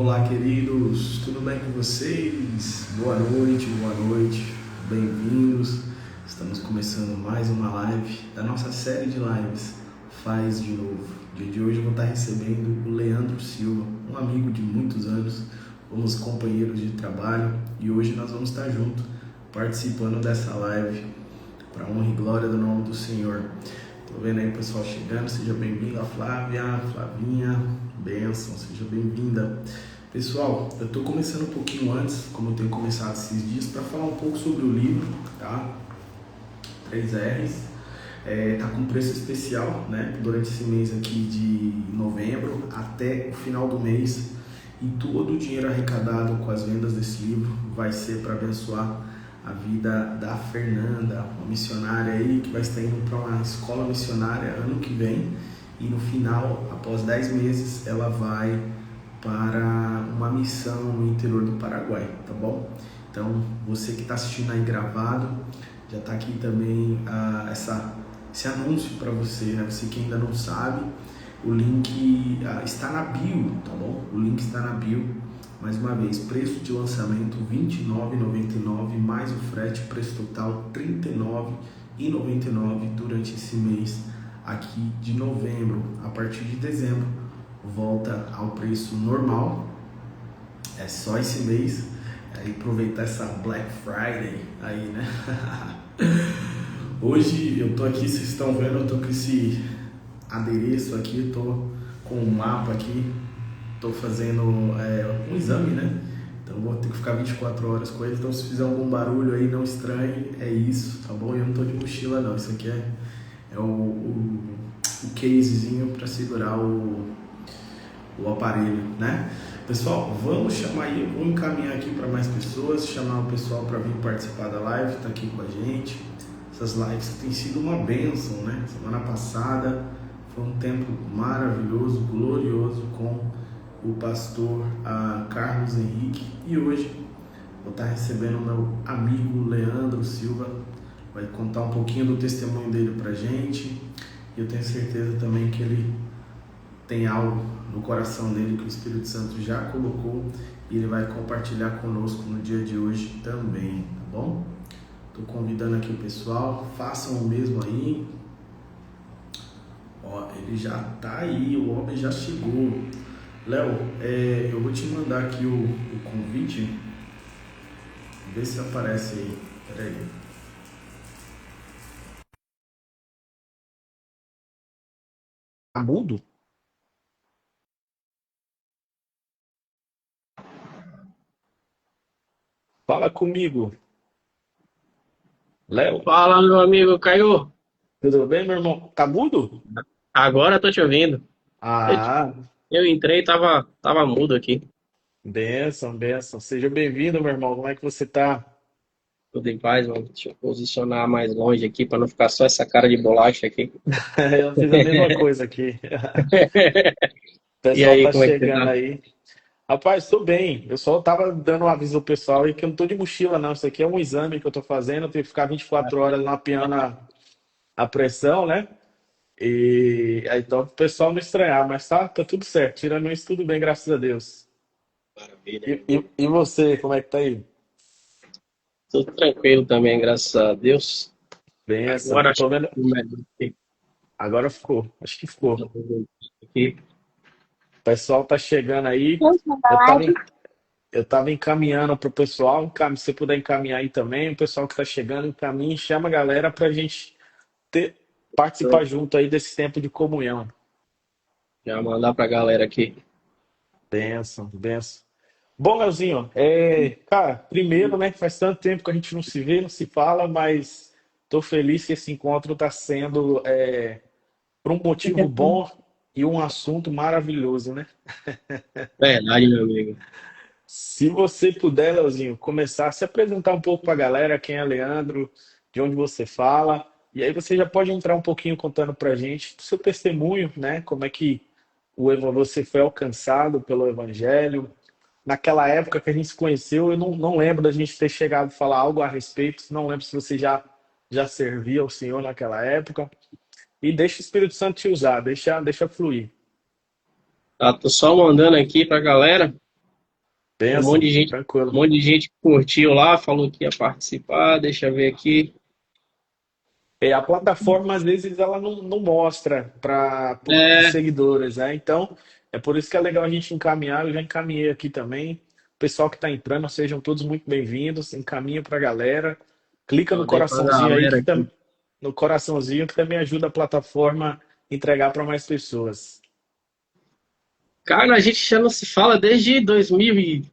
Olá, queridos, tudo bem com vocês? Boa noite, bem-vindos. Estamos começando mais uma live da nossa série de lives Faz de Novo. No dia de hoje eu vou estar recebendo o Leandro Silva, um amigo de muitos anos, fomos companheiros de trabalho e hoje nós vamos estar juntos participando dessa live para honra e glória do nome do Senhor. Tô vendo aí o pessoal chegando, seja bem-vinda, Flavinha, bênção, seja bem-vinda. Pessoal, eu tô começando um pouquinho antes, como eu tenho começado esses dias, para falar um pouco sobre o livro, tá? 3Rs. Tá com preço especial, né? Durante esse mês aqui de novembro até o final do mês. E todo o dinheiro arrecadado com as vendas desse livro vai ser para abençoar a vida da Fernanda, uma missionária aí que vai estar indo para uma escola missionária ano que vem. E no final, após 10 meses, ela vai para uma missão no interior do Paraguai, tá bom? Então, você que está assistindo aí gravado, já está aqui também esse anúncio para você, né? Você que ainda não sabe, o link está na bio, tá bom? O link está na bio. Mais uma vez, preço de lançamento R$ 29,99 mais o frete, preço total R$ 39,99 durante esse mês aqui de novembro. A partir de dezembro volta ao preço normal. É só esse mês. Aí aproveitar essa Black Friday aí, né? Hoje eu tô aqui, vocês estão vendo, eu tô com esse adereço aqui, tô com um mapa aqui, tô fazendo um exame, né? Então vou ter que ficar 24 horas com ele. Então se fizer algum barulho aí, não estranhe, é isso, tá bom? Eu não tô de mochila não, isso aqui é o casezinho para segurar o aparelho, né? Pessoal, vamos chamar aí, vou encaminhar aqui para mais pessoas, chamar o pessoal para vir participar da live, tá aqui com a gente. Essas lives têm sido uma bênção, né? Semana passada foi um tempo maravilhoso, glorioso com o pastor Carlos Henrique e hoje vou estar recebendo o meu amigo Leandro Silva, vai contar um pouquinho do testemunho dele pra gente e eu tenho certeza também que ele tem algo no coração dele que o Espírito Santo já colocou e ele vai compartilhar conosco no dia de hoje também, tá bom? Tô convidando aqui o pessoal, façam o mesmo aí. Ó, ele já tá aí, o homem já chegou. Léo, eu vou te mandar aqui o convite, vê se aparece aí, peraí. Tá mudo? Fala comigo, Léo. Fala, meu amigo Caio. Tudo bem, meu irmão? Tá mudo? Agora tô te ouvindo. Eu, Ah, eu entrei, tava mudo aqui. benção, benção. Seja bem-vindo, meu irmão. Como é que você tá? Tudo em paz, mano. Deixa eu posicionar mais longe aqui pra não ficar só essa cara de bolacha aqui. Eu fiz a mesma coisa aqui. O E pessoal aí, tá como é que você chegando tá? aí. Rapaz, tô bem. Eu só tava dando um aviso ao pessoal aí que eu não tô de mochila, não. Isso aqui é um exame que eu tô fazendo. Eu tenho que ficar 24 horas mapeando a pressão, né? E aí, então, o pessoal não estranhar, mas tá tudo certo. Tirando isso, tudo bem, graças a Deus. Maravilha, E, meu amigo. e, e você, como é que tá aí? Tudo tranquilo também, graças a Deus. Benção. Agora Tô acho que vendo. ficou melhor Agora ficou. Acho que ficou. aqui. O pessoal tá chegando aí. Vamos mandar Eu tava, live? en- eu tava encaminhando pro pessoal. Se você puder encaminhar aí também, o pessoal que tá chegando, encaminha, chama a galera pra gente participar junto aí desse tempo de comunhão. Já mandar pra galera aqui. Benção, benção. Bom, Leozinho, cara, primeiro, né, faz tanto tempo que a gente não se vê, não se fala, mas tô feliz que esse encontro está sendo por um motivo bom e um assunto maravilhoso, né? Verdade, meu amigo. Se você puder, Leozinho, começar a se apresentar um pouco para a galera, quem é Leandro, de onde você fala, e aí você já pode entrar um pouquinho contando para a gente do seu testemunho, né? Como é que você foi alcançado pelo Evangelho. Naquela época que a gente se conheceu, eu não lembro da gente ter chegado a falar algo a respeito, não lembro se você já servia ao Senhor naquela época. E deixa o Espírito Santo te usar, deixa fluir. Tá, tô só mandando aqui pra galera. Um monte Benção, de gente, um tranquilo. monte de gente curtiu lá, falou que ia participar. Deixa eu ver aqui. E a plataforma, às vezes, ela não mostra para os É, seguidores, né? Então, é por isso que é legal a gente encaminhar. Eu já encaminhei aqui também. O pessoal que está entrando, sejam todos muito bem-vindos. Encaminha para a galera. Clica no mandei pra coraçãozinho aí, galera aqui. no coraçãozinho, que também ajuda a plataforma a entregar para mais pessoas. Cara, a gente já não se fala desde 2013,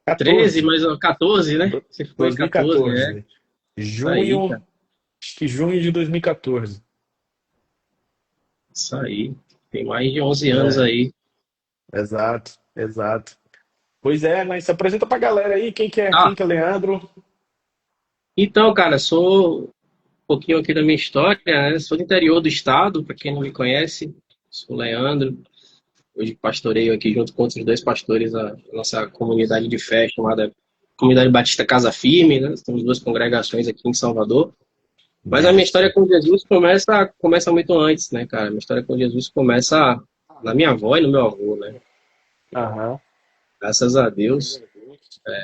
14, mas ó, 14, né? Você foi 14, é. 2014. Isso aí, Junho, cara. acho que junho de 2014. Isso aí. Tem mais de 11 anos É, aí. exato, exato. Pois é, mas se apresenta pra galera aí, quem Ah, que é Leandro? então, cara, sou um pouquinho aqui da minha história, né? Sou do interior do estado, para quem não me conhece. Sou Leandro. Hoje pastoreio aqui junto com outros dois pastores a nossa comunidade de fé chamada Comunidade Batista Casa Firme, né? Temos duas congregações aqui em Salvador. Mas a minha história Benção. com Jesus começa muito antes, né, cara? Minha história com Jesus começa na minha avó e no meu avô, né? Aham. Graças a Deus,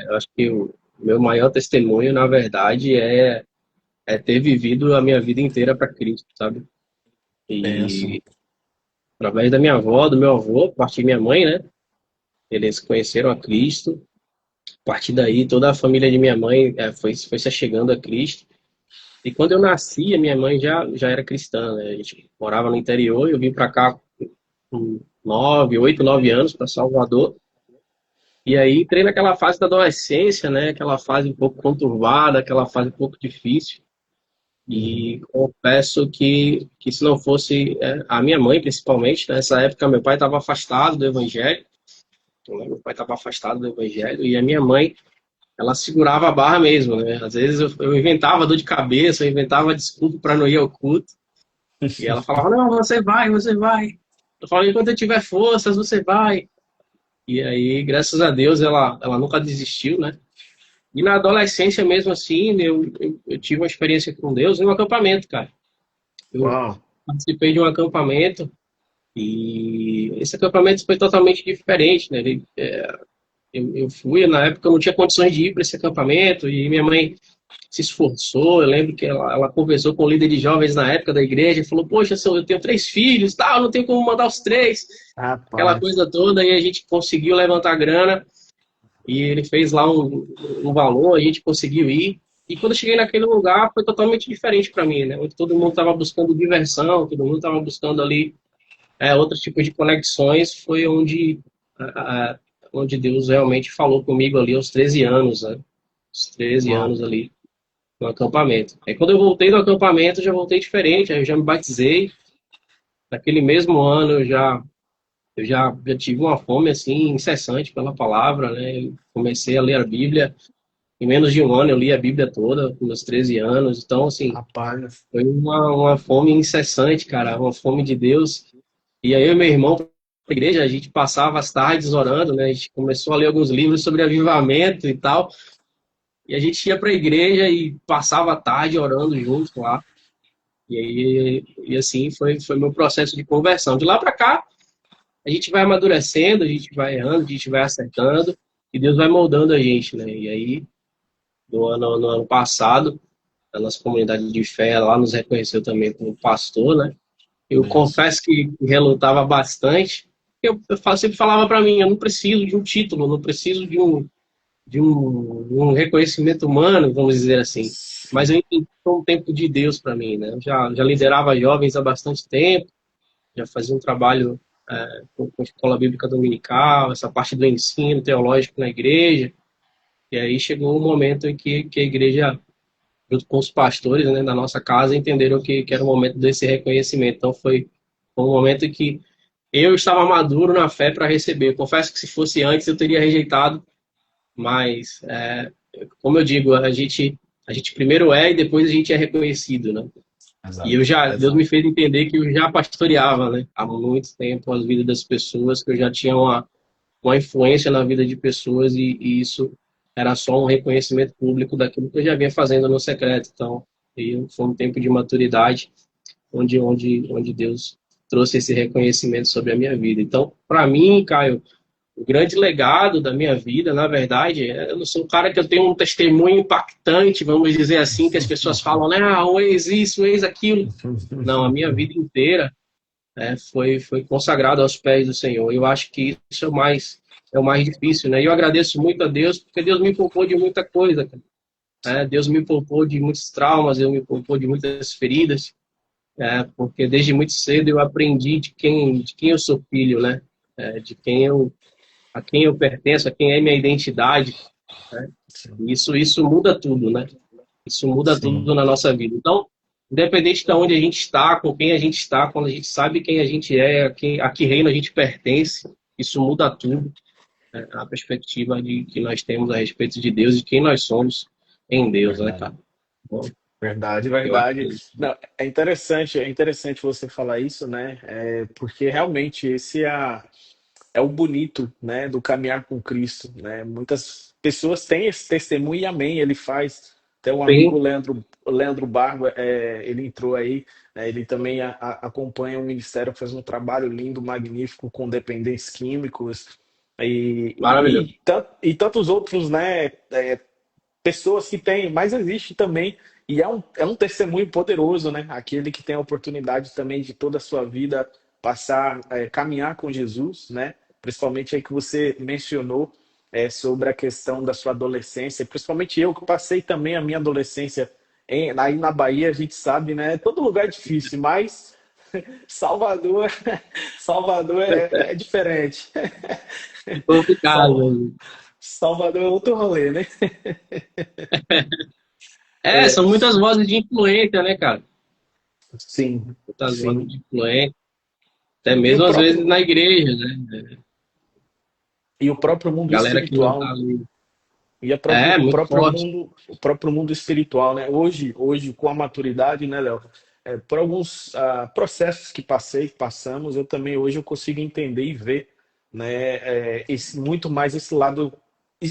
eu acho que o meu maior testemunho, na verdade, é ter vivido a minha vida inteira para Cristo, sabe? Benção. E através da minha avó, do meu avô, a partir da minha mãe, né? Eles conheceram a Cristo. A partir daí, toda a família de minha mãe foi se chegando a Cristo. E quando eu nasci, a minha mãe já era cristã, né? A gente morava no interior e eu vim para cá com 9 anos para Salvador. E aí entrei naquela fase da adolescência, né? Aquela fase um pouco conturbada, aquela fase um pouco difícil. Uhum. E confesso que se não fosse a minha mãe, principalmente, nessa época meu pai estava afastado do evangelho, né? Meu pai estava afastado do evangelho e a minha mãe, ela segurava a barra mesmo, né? Às vezes eu inventava dor de cabeça, eu inventava desculpa para não ir ao culto. E ela falava, não, você vai, você vai. Eu falava, enquanto eu tiver forças, você vai. E aí, graças a Deus, ela nunca desistiu, né? E na adolescência mesmo assim, eu tive uma experiência com Deus em um acampamento, cara. Eu Uau. participei de um acampamento e esse acampamento foi totalmente diferente, né? Eu fui, na época eu não tinha condições de ir para esse acampamento e minha mãe se esforçou. Eu lembro que ela conversou com o líder de jovens na época da igreja e falou: poxa, eu tenho 3 filhos, tal, não tenho como mandar os três, aquela Rapaz. coisa toda. E a gente conseguiu levantar grana e ele fez lá um valor, a gente conseguiu ir. E quando eu cheguei naquele lugar, foi totalmente diferente para mim, né? Onde todo mundo estava buscando diversão, todo mundo estava buscando ali outros tipos de conexões, foi a- onde Deus realmente falou comigo ali aos 13 anos, né? Os 13 Uau. anos ali no acampamento. Aí quando eu voltei do acampamento, já voltei diferente, aí eu já me batizei. Naquele mesmo ano eu já tive uma fome assim incessante pela palavra, né? Eu comecei a ler a Bíblia. Em menos de um ano eu li a Bíblia toda, com meus 13 anos. Então, assim, Rapaz. foi uma fome incessante, cara, uma fome de Deus. E aí eu e meu irmão para a igreja, a gente passava as tardes orando, né? A gente começou a ler alguns livros sobre avivamento e tal. E a gente ia para a igreja e passava a tarde orando junto lá. E aí, e assim foi meu processo de conversão. De lá para cá, a gente vai amadurecendo, a gente vai errando, a gente vai acertando e Deus vai moldando a gente, né? E aí, no ano passado, a nossa comunidade de fé lá nos reconheceu também como pastor, né? Eu Benção. confesso que relutava bastante. Sempre falava para mim, eu não preciso de um título, não preciso de um reconhecimento humano, vamos dizer assim. Mas eu entendi que foi um tempo de Deus para mim, né? Eu já liderava jovens há bastante tempo, já fazia um trabalho com a escola bíblica dominical, essa parte do ensino teológico na igreja. E aí chegou um momento em que a igreja, junto com os pastores, né, da nossa casa, entenderam que era o momento desse reconhecimento. Então foi um momento em que eu estava maduro na fé para receber. Eu confesso que se fosse antes eu teria rejeitado, mas como eu digo, a gente primeiro e depois a gente é reconhecido, né? E Exato, Deus me exato. fez entender que eu já pastoreava, né? Há muito tempo as vidas das pessoas, que eu já tinha uma influência na vida de pessoas e isso era só um reconhecimento público daquilo que eu já vinha fazendo no secreto. Então, foi um tempo de maturidade onde Deus trouxe esse reconhecimento sobre a minha vida. Então, para mim, Caio, o grande legado da minha vida, na verdade, eu não sou um cara que eu tenho um testemunho impactante, vamos dizer assim, que as pessoas falam, né, o ex isso, o ex aquilo. Não, a minha vida inteira foi consagrada aos pés do Senhor. Eu acho que isso é o mais difícil, né? E eu agradeço muito a Deus, porque Deus me poupou de muita coisa, cara. Deus me poupou de muitos traumas, Deus me poupou de muitas feridas, porque desde muito cedo eu aprendi de quem eu sou filho, né? De a quem eu pertenço, a quem é minha identidade, né? Isso muda tudo, né? Isso muda Sim, tudo na nossa vida. Então, independente de onde a gente está, com quem a gente está, quando a gente sabe quem a gente é, a que reino a gente pertence, isso muda tudo, né? A perspectiva que nós temos a respeito de Deus e quem nós somos em Deus, né, verdade. cara? Bom, Verdade, eu verdade. acredito. Não, é interessante você falar isso, né? Porque realmente esse é o bonito, né, do caminhar com Cristo, né? Muitas pessoas têm esse testemunho e amém, ele faz. Até um amigo, Sim, o Leandro Barba, ele entrou aí, né, ele também acompanha o ministério, faz um trabalho lindo, magnífico, com dependentes químicos maravilhoso. e tantos outros, né, pessoas que têm, mas existe também, e é um testemunho poderoso, né? Aquele que tem a oportunidade também de toda a sua vida passar, caminhar com Jesus, né? Principalmente aí que você mencionou sobre a questão da sua adolescência, principalmente eu que passei também a minha adolescência aí na Bahia, a gente sabe, né? Todo lugar é difícil, mas Salvador, Salvador é diferente. Sal- Complicado. Salvador é outro rolê, né? São muitas vozes de influência, né, cara? Sim, Muitas vozes sim. de influência, até E o mesmo às vezes próprio, na igreja, né? e o próprio mundo Galera que não tá espiritual, ali. e o Muito próprio forte. mundo, o próprio mundo espiritual, né? Hoje com a maturidade, né, Léo? Por alguns processos que passamos, eu também hoje eu consigo entender e ver, né, muito mais esse lado,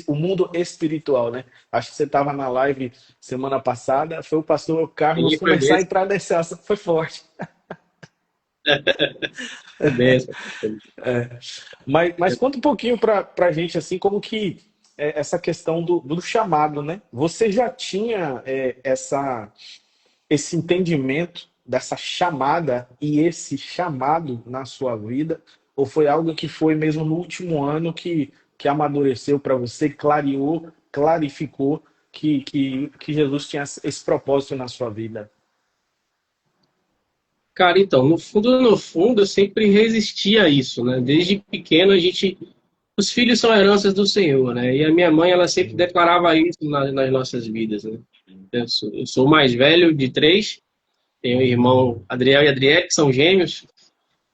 o mundo espiritual, né? Acho que você estava na live semana passada, foi o pastor Carlos E foi começar a benção, entrar nesse assunto, foi forte. foi benção. Mas conta um pouquinho para gente, assim, como que essa questão do chamado, né? Você já tinha esse entendimento dessa chamada e esse chamado na sua vida? Ou foi algo que foi mesmo no último ano que amadureceu para você, clareou, clarificou que Jesus tinha esse propósito na sua vida? Cara, então, no fundo, eu sempre resisti a isso, né? Desde pequeno, os filhos são heranças do Senhor, né? E a minha mãe, ela sempre declarava isso nas nossas vidas, né? Eu sou o mais velho de três, tenho um irmão, Adriel e Adriele, que são gêmeos,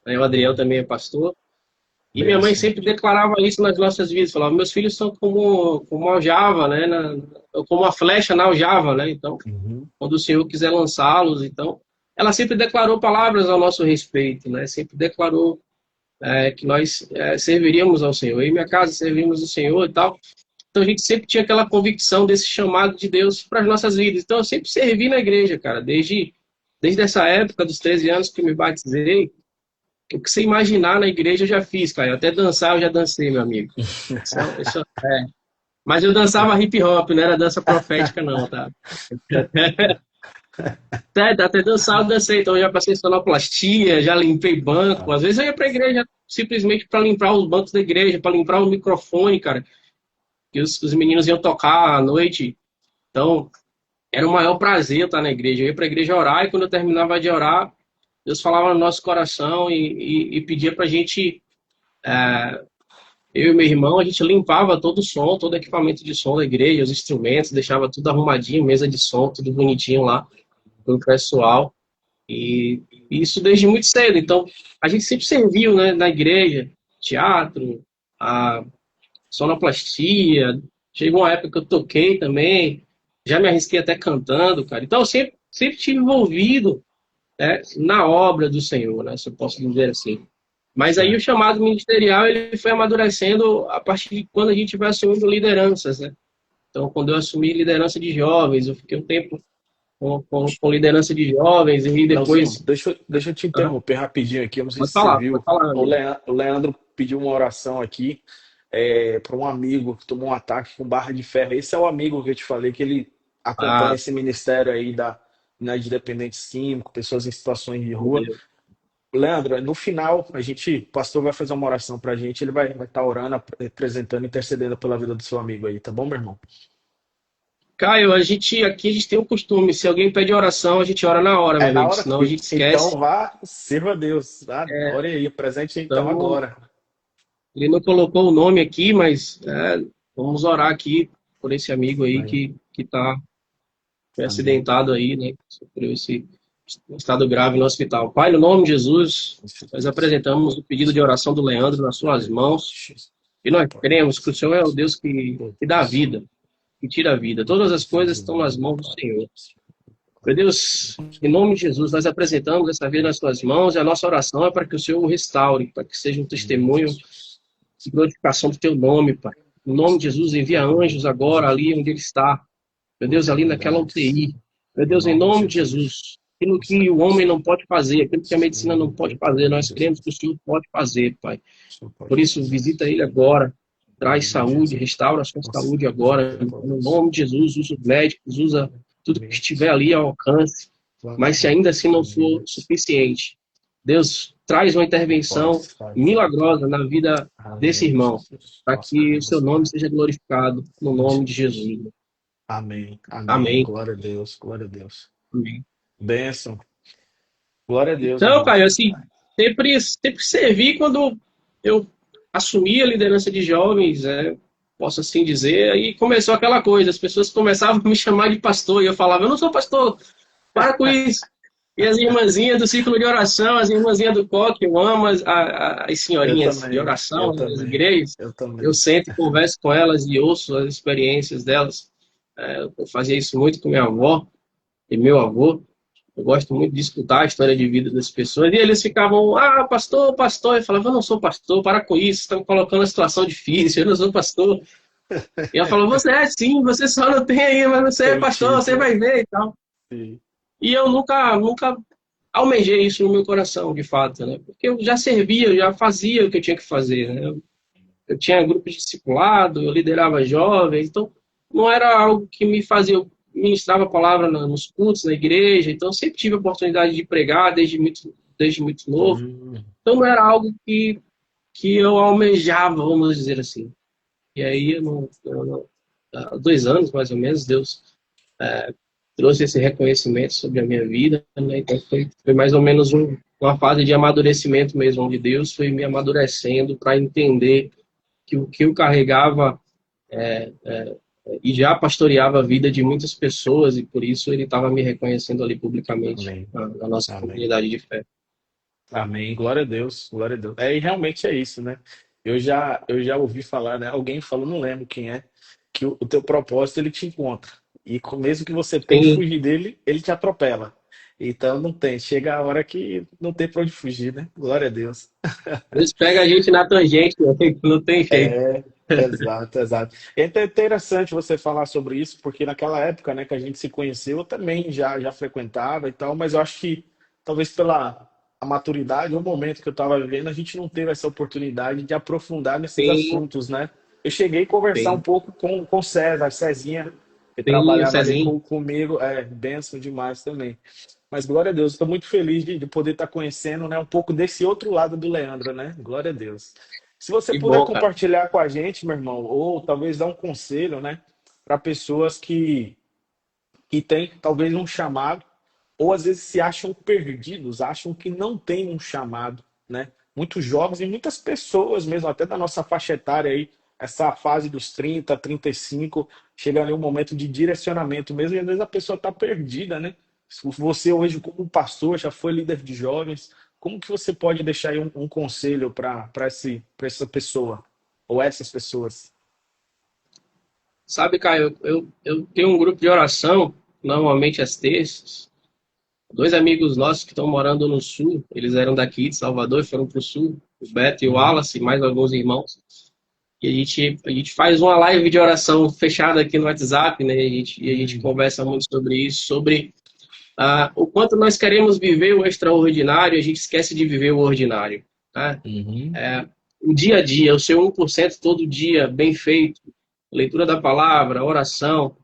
né? O Adriel também é pastor. E minha mãe Benção. sempre declarava isso nas nossas vidas, falava, meus filhos são como a aljava, né? Como a flecha na aljava, né? Então, Uhum. quando o Senhor quiser lançá-los, então, ela sempre declarou palavras ao nosso respeito, né? Sempre declarou que nós serviríamos ao Senhor. Eu e minha casa servimos o Senhor e tal. Então a gente sempre tinha aquela convicção desse chamado de Deus para as nossas vidas. Então eu sempre servi na igreja, cara, desde essa época dos 13 anos que me batizei. O que você imaginar na igreja eu já fiz, cara. Até dançar eu já dancei, meu amigo. Mas eu dançava hip hop, não era dança profética, não, tá? Até dançar eu dancei, então eu já passei sonoplastia, já limpei banco. Às vezes eu ia pra igreja simplesmente para limpar os bancos da igreja, para limpar o microfone, cara. Que os meninos iam tocar à noite. Então, era o maior prazer eu estar na igreja. Eu ia pra igreja orar e quando eu terminava de orar, Deus falava no nosso coração e pedia pra gente, eu e meu irmão, a gente limpava todo o som, todo o equipamento de som da igreja, os instrumentos, deixava tudo arrumadinho, mesa de som, tudo bonitinho lá pro pessoal. E isso desde muito cedo. Então, a gente sempre serviu, né, na igreja, teatro, a sonoplastia. Chegou uma época que eu toquei também, já me arrisquei até cantando, cara. Então, eu sempre tive envolvido, né, na obra do Senhor, né, se eu posso dizer assim. Mas aí o Certo. chamado ministerial ele foi amadurecendo a partir de quando a gente vai assumindo lideranças, né? Então, quando eu assumi liderança de jovens, eu fiquei um tempo com liderança de jovens e Leozinho, depois. deixa eu te Ah, interromper rapidinho aqui. Eu não sei se pode você falar, viu. pode falar, O amigo. O Leandro pediu uma oração aqui. para um amigo que tomou um ataque com barra de ferro. Esse é o amigo que eu te falei, que ele acompanha Ah, esse ministério aí né, de dependentes químicos, pessoas em situações de meu rua. Deus. Leandro, no final, o pastor vai fazer uma oração pra gente, ele vai estar orando, apresentando, intercedendo pela vida do seu amigo aí, tá bom, meu irmão? Caio, aqui a gente tem um costume, se alguém pede oração, a gente ora na hora, É meu na amigo, hora, senão a gente então esquece. vá, sirva a Deus, tá? É, Ore aí, presente então então, agora. ele não colocou o nome aqui, mas vamos orar aqui por esse amigo aí Amém. que tá foi Amém. acidentado aí, né? Sofreu esse estado grave no hospital. Pai, no nome de Jesus, nós apresentamos o pedido de oração do Leandro nas suas mãos e nós cremos que o Senhor é o Deus que dá vida, que tira a vida. Todas as coisas estão nas mãos do Senhor. Meu Deus, em nome de Jesus, nós apresentamos essa vida nas suas mãos e a nossa oração é para que o Senhor o restaure, para que seja um testemunho de glorificação do teu nome, Pai. Em nome de Jesus, envia anjos agora ali onde ele está. Meu Deus, ali naquela UTI. Meu Em Deus, em nome de nome de Jesus. Jesus. Aquilo que o homem não pode fazer, aquilo que a medicina não pode fazer, nós cremos que o Senhor pode fazer, Pai. Por isso, visita ele agora. Traz saúde, restaura a sua saúde agora. No nome de Jesus, usa os médicos, usa tudo que estiver ali ao alcance. Mas se ainda assim não for suficiente, Deus, traz uma intervenção milagrosa na vida desse Amém, irmão, Jesus. para Nós que o seu cremos, nome Pai. seja glorificado no nome de Jesus. Amém, amém. Amém. Glória a Deus, glória a Deus. Amém. Bênção. Glória a Deus, Então, irmão. Caio, assim, sempre servi quando eu assumi a liderança de jovens, posso assim dizer, aí começou aquela coisa, as pessoas começavam a me chamar de pastor, e eu falava, eu não sou pastor, para com isso. E as irmãzinhas do círculo de oração, as irmãzinhas do coque, eu amo as Eu senhorinhas de também, eu oração, né, das também, igrejas, eu eu também. sento e converso com elas e ouço as experiências delas. Eu fazia isso muito com minha avó e meu avô. Eu gosto muito de escutar a história de vida das pessoas. E eles ficavam, pastor, pastor. Eu falava, eu não sou pastor, para com isso, estão me colocando em situação difícil, eu não sou pastor. E ela falou, você é sim, você só não tem aí, mas você é Tem o pastor, você título. vai ver e tal. Sim. E eu nunca almejei isso no meu coração, de fato, né? Porque eu já servia, eu já fazia o que eu tinha que fazer, né? Eu tinha grupo de discipulado, eu liderava jovens, então não era algo que me fazia, eu ministrava a palavra nos cultos, na igreja, então eu sempre tive a oportunidade de pregar desde muito novo, Hum, então não era algo que eu almejava, vamos dizer assim. E aí, há 2 anos, mais ou menos, Deus trouxe esse reconhecimento sobre a minha vida, né? Então foi mais ou menos uma fase de amadurecimento mesmo, onde Deus foi me amadurecendo para entender que o que eu carregava e já pastoreava a vida de muitas pessoas, e por isso ele estava me reconhecendo ali publicamente amém, na nossa amém. comunidade de fé. Amém. Glória a Deus, glória a Deus. E realmente é isso, né? Eu já ouvi falar, né? Alguém falou, não lembro quem é, que o teu propósito ele te encontra. E mesmo que você tente Sim, fugir dele, ele te atropela. Então não tem, chega a hora que não tem pra onde fugir, né? Glória a Deus. Deus pega a gente na tangente, né? Não tem jeito. É, exato, exato. É interessante você falar sobre isso, porque naquela época, né, que a gente se conheceu, eu também já frequentava e tal, mas eu acho que talvez pela a maturidade, o momento que eu estava vivendo, a gente não teve essa oportunidade de aprofundar nesses Sim, assuntos, né? Eu cheguei a conversar um sim, pouco com o César, Cezinha, que sim, o trabalhava ali Cezinho. comigo, bênção demais também. Mas glória a Deus, estou muito feliz de poder estar conhecendo, né, um pouco desse outro lado do Leandro, né? Glória a Deus. Se você Que puder bom, cara. compartilhar com a gente, meu irmão, ou talvez dar um conselho, né, para pessoas que têm talvez um chamado, ou às vezes se acham perdidos, acham que não têm um chamado, né? Muitos jovens e muitas pessoas mesmo, até da nossa faixa etária aí, essa fase dos 30, 35, chega ali um momento de direcionamento mesmo, e às vezes a pessoa está perdida, né? Você hoje, como pastor, já foi líder de jovens, como que você pode deixar aí um conselho para essa pessoa, ou essas pessoas? Sabe, Caio, eu tenho um grupo de oração, normalmente às terças. Dois amigos nossos que estão morando no sul, eles eram daqui de Salvador e foram para o sul, o Beto e o Uhum. Wallace, e mais alguns irmãos. E a gente faz uma live de oração fechada aqui no WhatsApp, né? E a gente Uhum. conversa muito sobre isso, sobre o quanto nós queremos viver o extraordinário, a gente esquece de viver o ordinário, tá? Uhum. o dia a dia, o seu 1% todo dia bem feito, leitura da palavra, oração,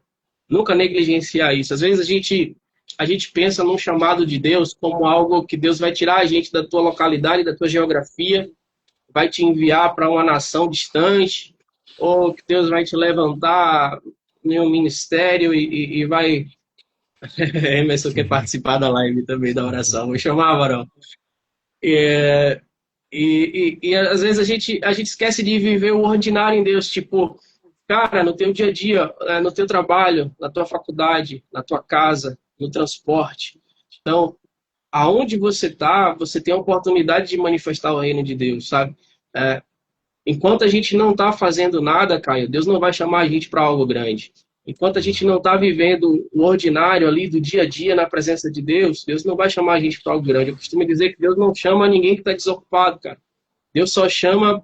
nunca negligenciar isso. Às vezes a gente pensa num chamado de Deus como algo que Deus vai tirar a gente da tua localidade, da tua geografia, vai te enviar para uma nação distante, ou que Deus vai te levantar em um ministério e vai. Emerson quer participar da live também, da oração. Vou chamar, Varão. E às vezes a gente esquece de viver o ordinário em Deus, tipo, cara, no teu dia a dia, no teu trabalho, na tua faculdade, na tua casa, no transporte. Então, aonde você está, você tem a oportunidade de manifestar o reino de Deus, sabe? É, enquanto a gente não está fazendo nada, Caio, Deus não vai chamar a gente para algo grande. Enquanto a gente não está vivendo o ordinário ali do dia a dia na presença de Deus, Deus não vai chamar a gente para algo grande. Eu costumo dizer que Deus não chama ninguém que está desocupado, cara. Deus só chama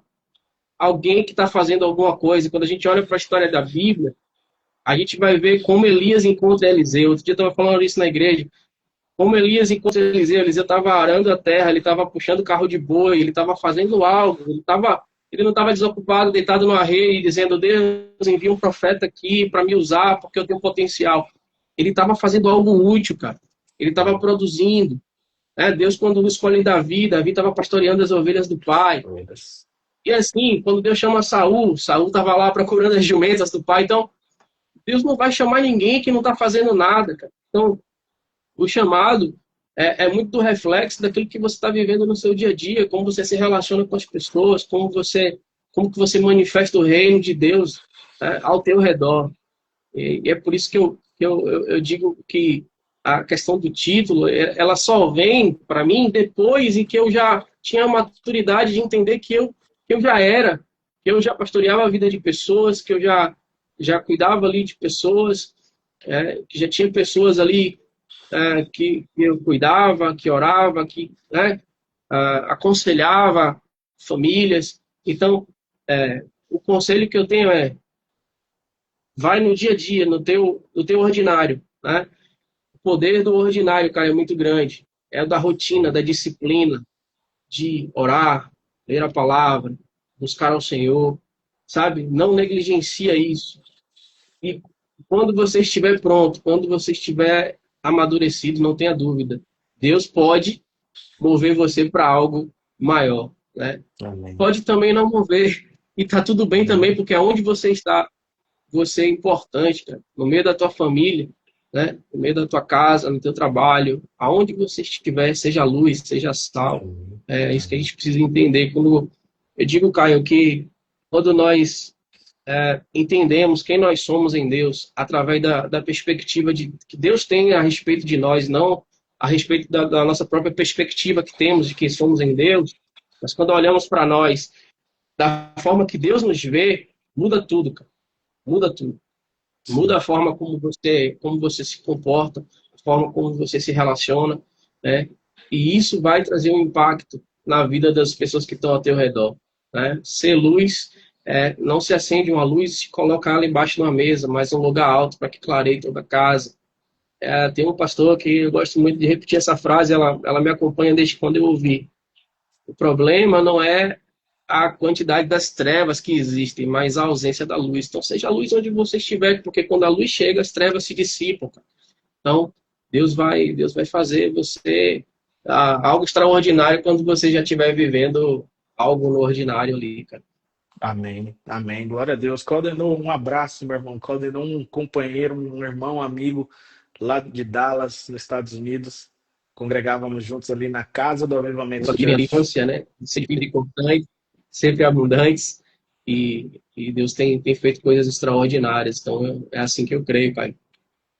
alguém que está fazendo alguma coisa. Quando a gente olha para a história da Bíblia, a gente vai ver como Elias encontra Eliseu. Outro dia eu estava falando isso na igreja. Como Elias encontra Eliseu estava arando a terra, ele estava puxando carro de boi, ele estava fazendo algo, ele não estava desocupado, deitado numa rede, dizendo, Deus, envia um profeta aqui para me usar, porque eu tenho potencial. Ele estava fazendo algo útil, cara. Ele estava produzindo. Deus, quando escolhe Davi estava pastoreando as ovelhas do pai. E assim, quando Deus chama Saul estava lá procurando as jumentas do pai. Então, Deus não vai chamar ninguém que não está fazendo nada, cara. Então, o chamado é muito do reflexo daquilo que você está vivendo no seu dia a dia, como você se relaciona com as pessoas, como que você manifesta o reino de Deus ao teu redor. E é por isso que eu digo que a questão do título, ela só vem para mim depois em que eu já tinha a maturidade de entender que eu já era, que eu já pastoreava a vida de pessoas, que eu já cuidava ali de pessoas, que já tinha pessoas ali que eu cuidava, que orava, que aconselhava famílias. Então, o conselho que eu tenho vai no dia a dia, no teu ordinário. Né? O poder do ordinário, cara, é muito grande. É o da rotina, da disciplina, de orar, ler a palavra, buscar ao Senhor, sabe? Não negligencia isso. E quando você estiver pronto, quando você estiver amadurecido, não tenha dúvida, Deus pode mover você para algo maior, né? Amém. Pode também não mover, e tá tudo bem também, porque aonde você está, você é importante, cara. No meio da tua família, né? No meio da tua casa, no teu trabalho, aonde você estiver, seja luz, seja sal. É isso que a gente precisa entender. Quando eu digo, Caio, que quando nós entendemos quem nós somos em Deus através da perspectiva que Deus tem a respeito de nós, não a respeito da nossa própria perspectiva que temos de quem somos em Deus, mas quando olhamos para nós da forma que Deus nos vê, muda tudo, cara. Muda tudo. Muda a forma como você se comporta, a forma como você se relaciona, né? E isso vai trazer um impacto na vida das pessoas que estão ao teu redor, né? Ser luz, não se acende uma luz e se coloca ela embaixo de uma mesa, mas um lugar alto para que clareie toda a casa. Tem um pastor que eu gosto muito de repetir essa frase, ela me acompanha desde quando eu ouvi. O problema não é a quantidade das trevas que existem, mas a ausência da luz. Então, seja a luz onde você estiver, porque quando a luz chega, as trevas se dissipam. Cara. Então, Deus vai fazer você algo extraordinário quando você já estiver vivendo algo no ordinário ali, cara. Amém, amém. Glória a Deus. Claudenor, um abraço, meu irmão. Claudenor, um companheiro, um irmão, um amigo lá de Dallas, nos Estados Unidos. Congregávamos juntos ali na Casa do Avivamento Família, Church. infância, né? Sempre importante, sempre abundantes. E Deus tem feito coisas extraordinárias. Então, é assim que eu creio, pai.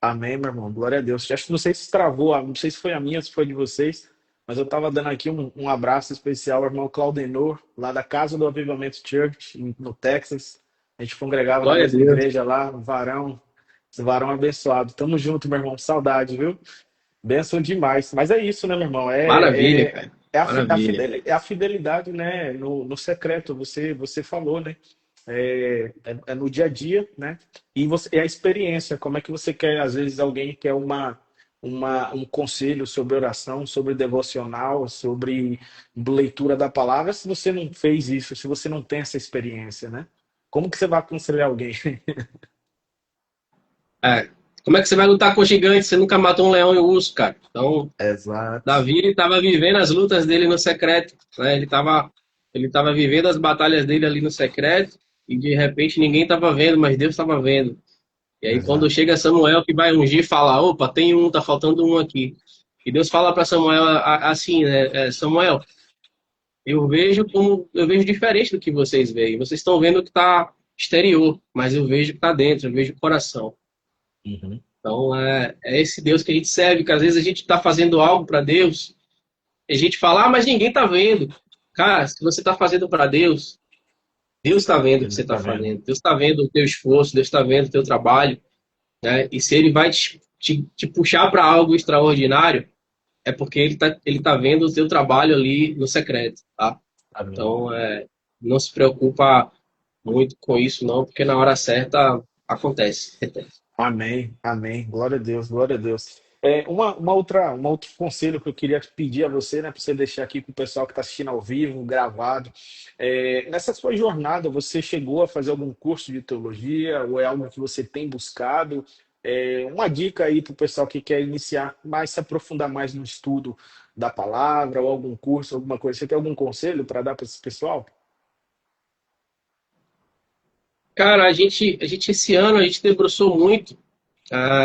Amém, meu irmão. Glória a Deus. Acho que não sei se travou, não sei se foi a minha, se foi de vocês, mas eu estava dando aqui um abraço especial ao irmão Claudenor, lá da Casa do Avivamento Church, no Texas. A gente congregava na Glória a mesma Deus. igreja lá, um varão abençoado. Tamo junto, meu irmão. Saudade, viu? Bênção demais. Mas é isso, né, meu irmão? Maravilha, cara. É Maravilha. é a fidelidade, né, no secreto. Você falou, né? É no dia a dia, né? E é a experiência. Como é que você quer, às vezes, alguém quer um conselho sobre oração, sobre devocional, sobre leitura da palavra, se você não fez isso, se você não tem essa experiência, né? Como que você vai aconselhar alguém? É. Como é que você vai lutar com gigantes? Você nunca matou um leão e um urso, cara. Então, Exato. Davi estava vivendo as lutas dele no secreto, né? Ele tava vivendo as batalhas dele ali no secreto e de repente ninguém estava vendo, mas Deus estava vendo. E aí quando Exato. chega Samuel que vai ungir, fala, opa, tem um, tá faltando um aqui. E Deus fala para Samuel assim, né? Samuel, eu vejo diferente do que vocês veem. Vocês estão vendo o que está exterior, mas eu vejo o que está dentro, eu vejo o coração. Uhum. Então é esse Deus que a gente serve, que às vezes a gente está fazendo algo para Deus, e a gente fala, mas ninguém está vendo. Cara, se você está fazendo para Deus, Deus está vendo o que Ele você está tá vendo. fazendo. Deus está vendo o teu esforço, Deus está vendo o teu trabalho, né? E se Ele vai te puxar para algo extraordinário, é porque ele tá vendo o teu trabalho ali no secreto, tá? Amém. Então, não se preocupa muito com isso, não, porque na hora certa acontece. Amém, amém. Glória a Deus, glória a Deus. Um outro conselho que eu queria pedir a você, né, para você deixar aqui com o pessoal que está assistindo ao vivo, gravado. Nessa sua jornada, você chegou a fazer algum curso de teologia ou é algo que você tem buscado? Uma dica aí para o pessoal que quer iniciar, mais se aprofundar mais no estudo da palavra ou algum curso, alguma coisa. Você tem algum conselho para dar para esse pessoal? Cara, a gente esse ano a gente debruçou muito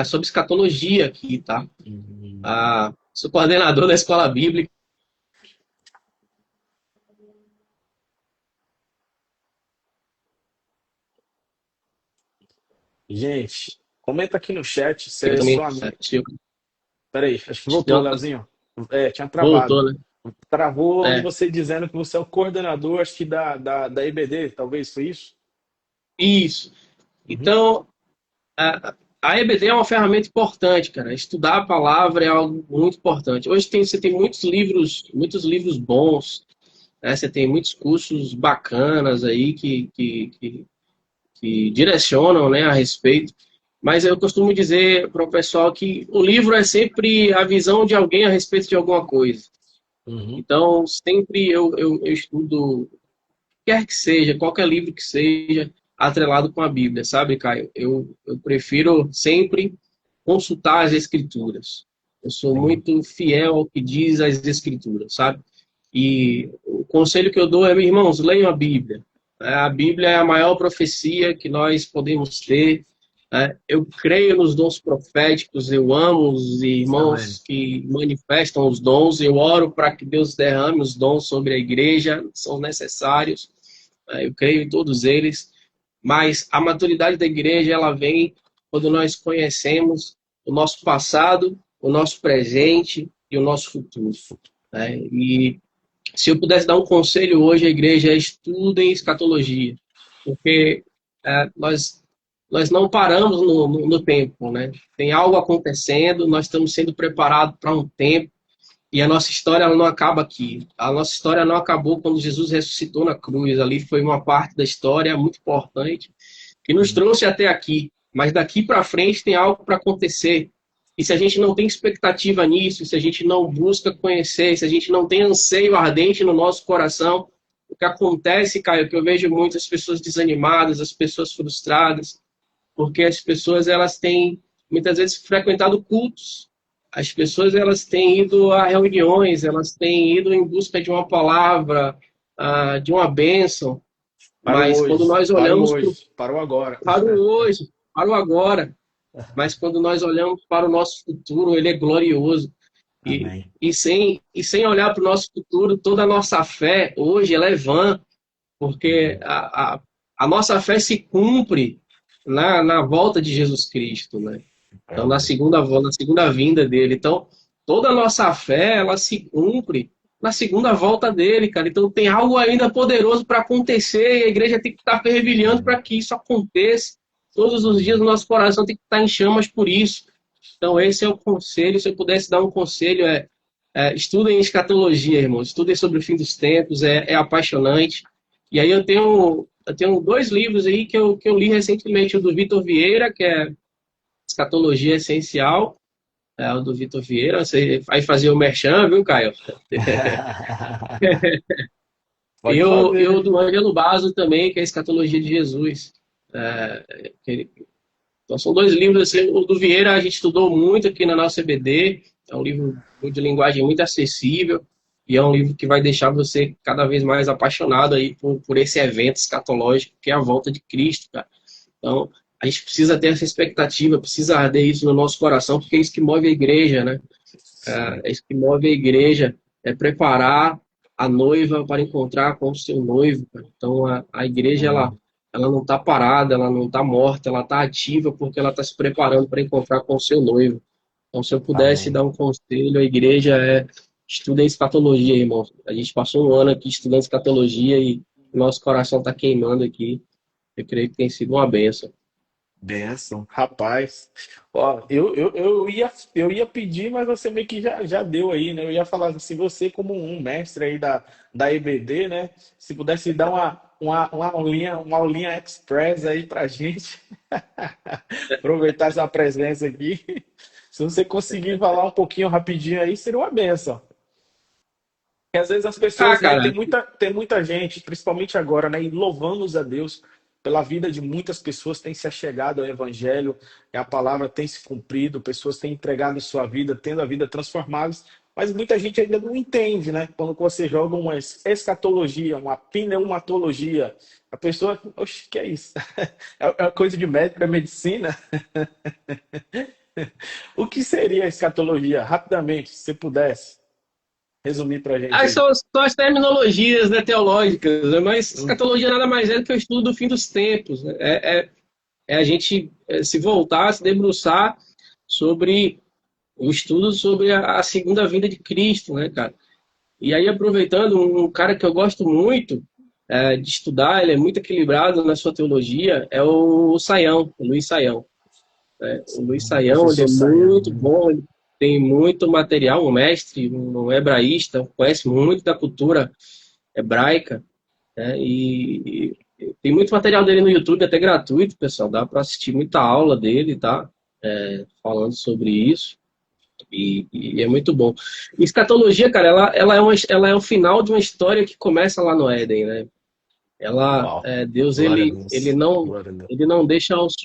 sobre escatologia aqui, tá? Hum. Sou coordenador da escola bíblica. Gente, comenta aqui no chat se Eu é também sua. Peraí, acho que voltou, deu Leozinho. Tinha voltou, travado. né? Travou e É, você dizendo que você é o coordenador, acho que da EBD, talvez foi isso? isso. Uhum. Então, a EBD é uma ferramenta importante, cara. Estudar a palavra é algo muito importante. Hoje você tem muitos livros bons, né? Você tem muitos cursos bacanas aí que direcionam, né, a respeito. Mas eu costumo dizer para o pessoal que o livro é sempre a visão de alguém a respeito de alguma coisa. Uhum. Então, sempre eu estudo, quer que seja, qualquer livro que seja, atrelado com a Bíblia, sabe, Caio? Eu prefiro sempre consultar as Escrituras. Eu sou Sim. muito fiel ao que diz as Escrituras, sabe? E o conselho que eu dou é, meus irmãos, leiam a Bíblia. A Bíblia é a maior profecia que nós podemos ter. Eu creio nos dons proféticos, eu amo os Amém. irmãos que manifestam os dons, eu oro para que Deus derrame os dons sobre a igreja, são necessários, eu creio em todos eles, mas a maturidade da igreja ela vem quando nós conhecemos o nosso passado, o nosso presente e o nosso futuro, né? E se eu pudesse dar um conselho hoje à igreja, é estudem escatologia, porque nós não paramos no tempo, né? Tem algo acontecendo, nós estamos sendo preparados para um tempo e a nossa história ela não acaba aqui. A nossa história não acabou quando Jesus ressuscitou na cruz. Ali foi uma parte da história muito importante que nos Uhum. trouxe até aqui. Mas daqui para frente tem algo para acontecer. E se a gente não tem expectativa nisso, se a gente não busca conhecer, se a gente não tem anseio ardente no nosso coração, o que acontece, Caio, que eu vejo muitas pessoas desanimadas, as pessoas frustradas, porque as pessoas elas têm muitas vezes frequentado cultos, as pessoas elas têm ido a reuniões, elas têm ido em busca de uma palavra, de uma bênção, Para o mas quando hoje, nós para o olhamos hoje, para o agora. para o hoje, para o agora, mas quando nós olhamos para o nosso futuro, ele é glorioso. E, Amém. e sem olhar para o nosso futuro, toda a nossa fé hoje ela é vã, porque Uhum. a nossa fé se cumpre na volta de Jesus Cristo, né? Então, na Amém. segunda vinda dele. Então, toda a nossa fé, ela se cumpre na segunda volta dele, cara. Então, tem algo ainda poderoso para acontecer e a igreja tem que estar fervilhando Uhum. para que isso aconteça. Todos os dias o Uhum. nosso coração tem que estar em chamas por isso. Então, esse é o conselho. Se eu pudesse dar um conselho, estudem escatologia, irmãos. Estudem sobre o fim dos tempos, é apaixonante. E aí eu tenho dois livros aí que eu li recentemente, o do Vitor Vieira, que é Escatologia Essencial, o do Vitor Vieira. Você vai fazer o merchan, viu, Caio? E Pode o fazer. do Ângelo Basso também, que é a Escatologia de Jesus. Então, são dois livros, assim, o do Vieira a gente estudou muito aqui na nossa EBD, é um livro de linguagem muito acessível, e é um livro que vai deixar você cada vez mais apaixonado aí por esse evento escatológico, que é a volta de Cristo, cara. Então, a gente precisa ter essa expectativa, precisa arder isso no nosso coração, porque é isso que move a igreja, né? Sim. É isso que move a igreja, é preparar a noiva para encontrar com o seu noivo, cara. Então, a igreja, Hum. ela não está parada, ela não está morta, ela está ativa porque ela está se preparando para encontrar com o seu noivo. Então, se eu pudesse Amém. dar um conselho, a igreja estuda escatologia, irmão. A gente passou um ano aqui estudando escatologia e nosso coração está queimando aqui. Eu creio que tem sido uma bênção. Benção, rapaz. Ó, eu ia pedir, mas você meio que já deu aí, né? Eu ia falar assim, você como um mestre aí da EBD, né? Se pudesse dar uma aulinha express aí pra gente, aproveitar essa presença aqui. Se você conseguir falar um pouquinho rapidinho aí, seria uma benção. Porque às vezes as Ah, pessoas, né, cara, tem muita gente, principalmente agora, né, e louvamos a Deus pela vida de muitas pessoas tem se achegado ao Evangelho, e a palavra tem se cumprido, pessoas têm entregado sua vida, tendo a vida transformada, mas muita gente ainda não entende, né? Quando você joga uma escatologia, uma pneumatologia, a pessoa, oxe, que é isso? É coisa de médico, é medicina? O que seria a escatologia? Rapidamente, se você pudesse resumir pra gente aí. são as terminologias, né, teológicas, né? Mas Hum. escatologia nada mais é do que o estudo do fim dos tempos, né? É a gente se voltar, se debruçar sobre o estudo sobre a segunda vinda de Cristo, né, cara? E aí, aproveitando, um cara que eu gosto muito de estudar, ele é muito equilibrado na sua teologia, é o Saião, o Luiz Saião. O Luiz Saião, ele é Professor muito Sayão. bom, ele tem muito material, um mestre, um hebraísta, conhece muito da cultura hebraica, né? E tem muito material dele no YouTube, até gratuito, pessoal, dá para assistir muita aula dele, tá? Falando sobre isso. E é muito bom. Escatologia, cara, ela é o final de uma história que começa lá no Éden, né? Uau. Deus, Glória a Deus. Glória a Deus. ele não deixa os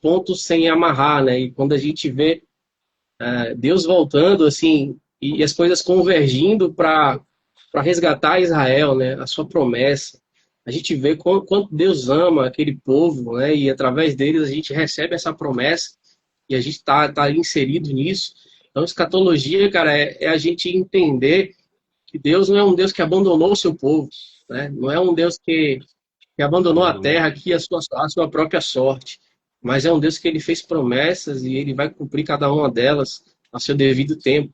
pontos sem amarrar, né? E quando a gente vê Deus voltando, assim, e as coisas convergindo para resgatar Israel, né? A sua promessa. A gente vê quanto Deus ama aquele povo, né? E através deles a gente recebe essa promessa e a gente tá inserido nisso. Então, escatologia, cara, é a gente entender que Deus não é um Deus que abandonou o seu povo, né? Não é um Deus que abandonou a Aleluia. terra aqui a sua própria sorte, mas é um Deus que ele fez promessas e ele vai cumprir cada uma delas a seu devido tempo.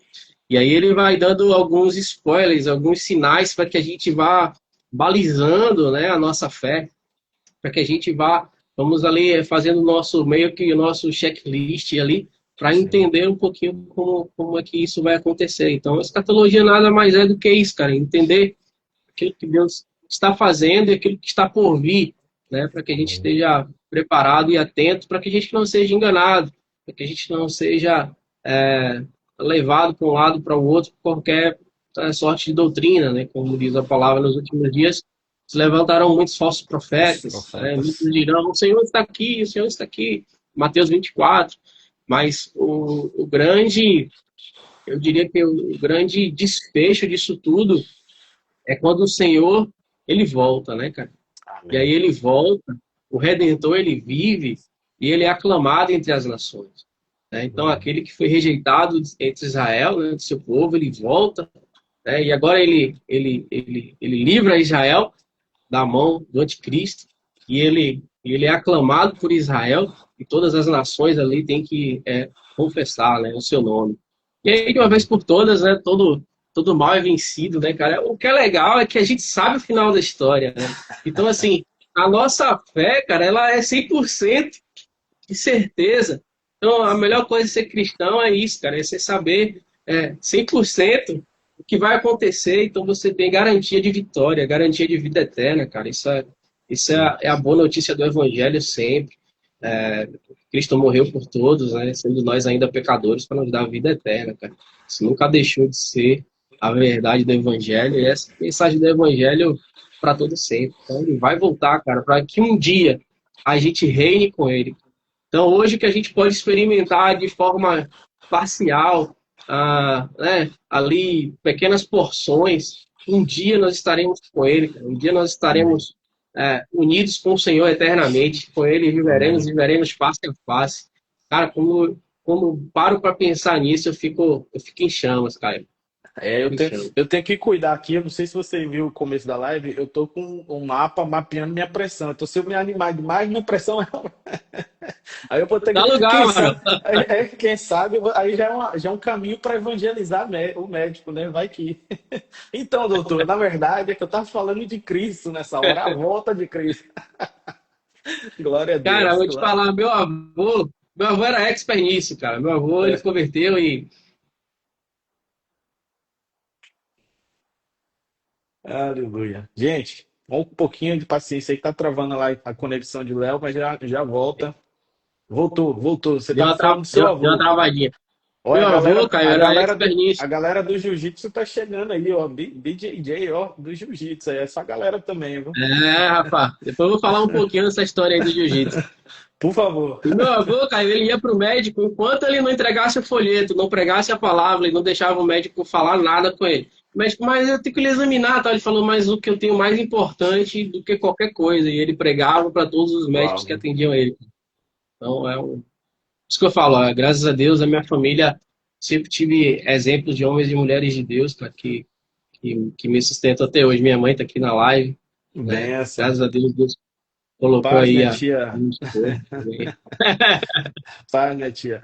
E aí ele vai dando alguns spoilers, alguns sinais para que a gente vá balizando, né, a nossa fé, para que a gente vá, vamos ali fazendo o nosso meio que o nosso checklist ali para Sim. entender um pouquinho como é que isso vai acontecer. Então, a escatologia nada mais é do que isso, cara, entender aquilo que Deus está fazendo e aquilo que está por vir, né, para que a gente Amém. esteja preparado e atento, para que a gente não seja enganado, para que a gente não seja levado para um lado para o outro por qualquer sorte de doutrina, né, como diz a palavra nos últimos dias, se levantaram muitos falsos Os profetas, né, muitos profetas. dirão, o Senhor está aqui, Mateus 24, mas o grande, eu diria que o grande desfecho disso tudo é quando o Senhor, ele volta, né, cara? E aí Amém. ele volta, o Redentor, ele vive e ele é aclamado entre as nações, né? Então, Hum. aquele que foi rejeitado entre Israel, né, do seu povo, ele volta, né? E agora ele livra Israel da mão do anticristo e ele é aclamado por Israel e todas as nações ali têm que confessar, né, o seu nome. E aí, de uma vez Amém. por todas, né, todo mal é vencido, né, cara? O que é legal é que a gente sabe o final da história, né? Então, assim, a nossa fé, cara, ela é 100% de certeza. Então, a melhor coisa de ser cristão é isso, cara, é você saber 100% o que vai acontecer. Então, você tem garantia de vitória, garantia de vida eterna, cara. Isso é a boa notícia do Evangelho sempre. Cristo morreu por todos, né? Sendo nós ainda pecadores, para nos dar a vida eterna, cara. Isso nunca deixou de ser a verdade do Evangelho, e essa mensagem do Evangelho para todo sempre. Então, ele vai voltar, cara, para que um dia a gente reine com ele. Então, hoje que a gente pode experimentar de forma parcial, né, ali, pequenas porções, um dia nós estaremos com ele, cara. Um dia nós Amém. estaremos unidos com o Senhor eternamente, com ele Amém. viveremos face a face. Cara, como paro para pensar nisso, eu fico em chamas, cara. É, Em chamas. eu tenho que cuidar aqui. Eu não sei se você viu o começo da live. Eu tô com um mapa mapeando minha pressão. Então, se eu me animar demais, minha pressão é. Aí eu vou ter Dá que. lugar, mano. Quem sabe, aí já é um caminho para evangelizar o médico, né? Vai que. Então, doutor, na verdade é que eu tava falando de Cristo nessa hora, a volta de Cristo. Glória a Cara, eu Deus. vou te falar, meu avô era expert nisso, cara. Meu avô, ele se É, converteu e aleluia. Gente, um pouquinho de paciência aí que tá travando lá a conexão de Léo, mas já volta. Voltou. Você deu tava uma, tra... falando do seu deu uma avô. travadinha. Olha, Meu avô, Caio, era expert a nisso. galera do jiu-jitsu tá chegando aí, ó. BJJ, ó, do jiu-jitsu. É essa galera também, viu? Rapaz, depois eu vou falar um pouquinho dessa história aí do jiu-jitsu. Por favor. E meu avô, Caio, ele ia pro médico enquanto ele não entregasse o folheto, não pregasse a palavra, ele não deixava o médico falar nada com ele. O médico, mas eu tenho que lhe examinar, tá? Ele falou, mas o que eu tenho mais importante do que qualquer coisa. E ele pregava para todos os médicos que Uau. atendiam ele. Então, isso que eu falo, graças a Deus, a minha família sempre tive exemplos de homens e mulheres de Deus, cara, que me sustentam até hoje. Minha mãe tá aqui na live, né? Benção. Graças a Deus, Deus colocou Paz, aí minha a tia. minha esposa também. Paz, minha tia.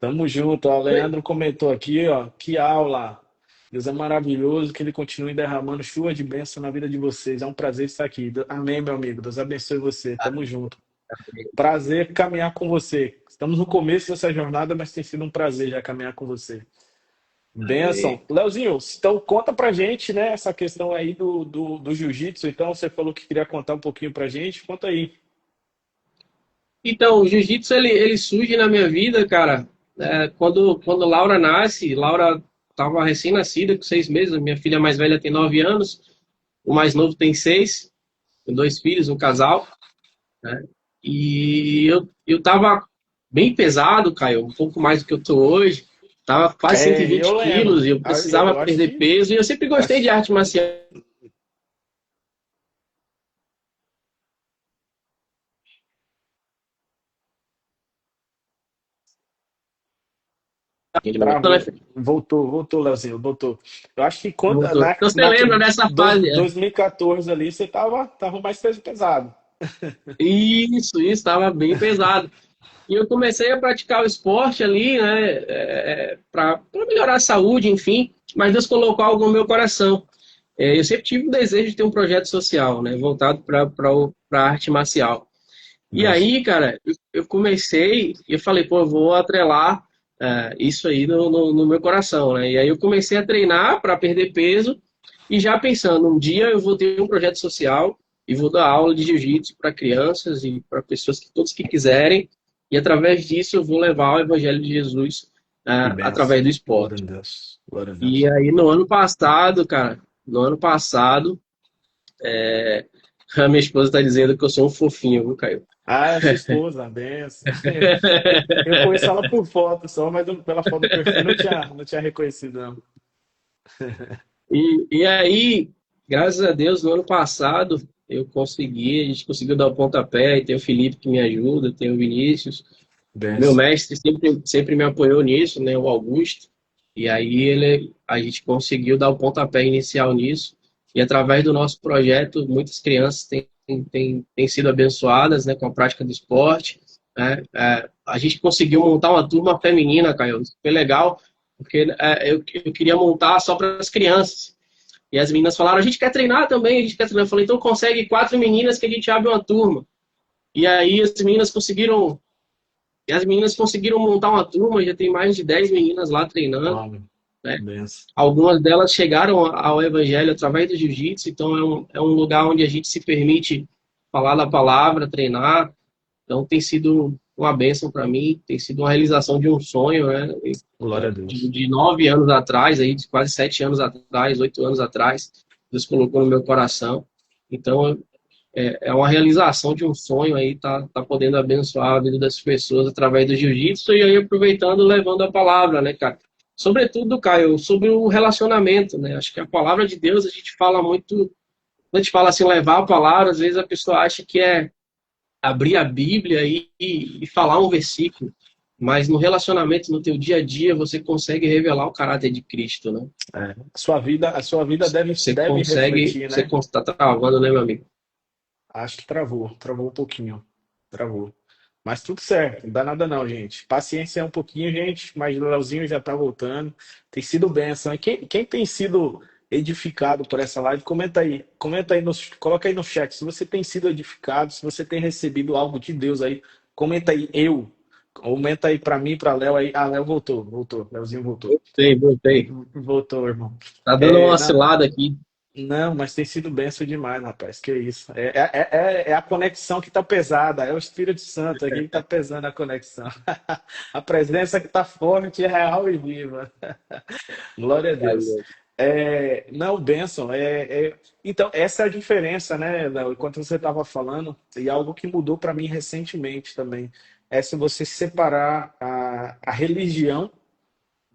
Tamo junto. O Leandro comentou aqui, ó. Que aula. Deus é maravilhoso, que ele continue derramando chuva de bênção na vida de vocês. É um prazer estar aqui. Amém, meu amigo. Deus abençoe você. Tamo junto. Prazer caminhar com você. Estamos no começo dessa jornada, mas tem sido um prazer já caminhar com você. Benção. Amém. Leozinho, então conta pra gente, né, essa questão aí do jiu-jitsu. Então, você falou que queria contar um pouquinho pra gente. Conta aí. Então, o jiu-jitsu ele surge na minha vida, cara, quando Laura nasce. Laura estava recém-nascida, com 6 meses. A minha filha mais velha tem 9 anos, o mais novo tem 6, tem 2 filhos, um casal, né? E eu tava bem pesado, Caio, um pouco mais do que eu tô hoje. Tava quase cento e É, vinte eu lembro. quilos e eu precisava Eu acho perder que. peso. E eu sempre gostei de Acho, arte marcial. travou. Voltou, Leozinho, voltou. Eu acho que quando, Então você na, lembra dessa fase? 2014 ali, você tava mais peso pesado. Isso, estava bem pesado. E eu comecei a praticar o esporte ali, né, para melhorar a saúde, enfim, mas Deus colocou algo no meu coração. Eu sempre tive o desejo de ter um projeto social, né, voltado para a arte marcial. E Benção. aí, cara, eu comecei, e eu falei, pô, eu vou atrelar isso aí no meu coração, né? E aí eu comecei a treinar para perder peso, e já pensando, um dia eu vou ter um projeto social e vou dar aula de jiu-jitsu para crianças e para pessoas todos que quiserem, e através disso eu vou levar o evangelho de Jesus Que benção. através do Glória a esporte. Deus. Glória a E Deus. aí no ano passado, cara, no ano passado, a minha esposa está dizendo que eu sou um fofinho, viu, Caio? Ah, é sua esposa, benção. Eu conheço ela por foto só, mas pela foto do perfil não tinha reconhecido, não. E aí, graças a Deus, no ano passado a gente conseguiu dar o pontapé, e tem o Felipe que me ajuda, tem o Vinícius. Meu Benção. mestre sempre me apoiou nisso, né, o Augusto. E aí a gente conseguiu dar o pontapé inicial nisso. E através do nosso projeto, muitas crianças têm sido abençoadas, né, com a prática do esporte, né? A gente conseguiu montar uma turma feminina, Caio. Isso foi legal, porque eu queria montar só para as crianças. E as meninas falaram, a gente quer treinar também, a gente quer treinar. Eu falei, então consegue 4 meninas que a gente abre uma turma. E aí as meninas conseguiram montar uma turma, já tem mais de 10 meninas lá treinando, Uau, né? benção. Algumas delas chegaram ao evangelho através do jiu-jitsu, então é um lugar onde a gente se permite falar da palavra, treinar. Então tem sido uma bênção para mim, tem sido uma realização de um sonho, né? Glória a De, Deus. de 9 anos atrás, aí, de quase 7 anos atrás, 8 anos atrás, Deus colocou no meu coração. Então é uma realização de um sonho aí, tá podendo abençoar a vida das pessoas através do jiu-jitsu e aí aproveitando, levando a palavra, né, cara? Sobretudo, Caio, sobre o relacionamento, né? Acho que a palavra de Deus, a gente fala muito, quando a gente fala assim, levar a palavra, às vezes a pessoa acha que é abrir a Bíblia e falar um versículo, mas no relacionamento, no teu dia a dia, você consegue revelar o caráter de Cristo, né? É. A sua vida Você deve consegue, refletir, você né? está travando, né, meu amigo? Acho que travou um pouquinho, travou. Mas tudo certo, não dá nada não, gente. Paciência um pouquinho, gente, mas o Leozinho já tá voltando. Tem sido bênção. E quem tem sido edificado por essa live, comenta aí, coloca aí no chat. Se você tem sido edificado, se você tem recebido algo de Deus aí, comenta aí, eu. Comenta aí pra mim, pra Léo aí. Ah, Léo voltou. Leozinho voltou. Voltei. Voltou, irmão. Tá dando uma É, não, oscilada aqui. não, mas tem sido benção demais, rapaz. Que isso. É a conexão que tá pesada. É o Espírito Santo aqui que tá pesando a conexão. A presença que tá forte, é real e viva. Glória a Deus. Não, bênção. Então, essa é a diferença, né, Léo? Enquanto você estava falando, e algo que mudou para mim recentemente também, é se você separar a religião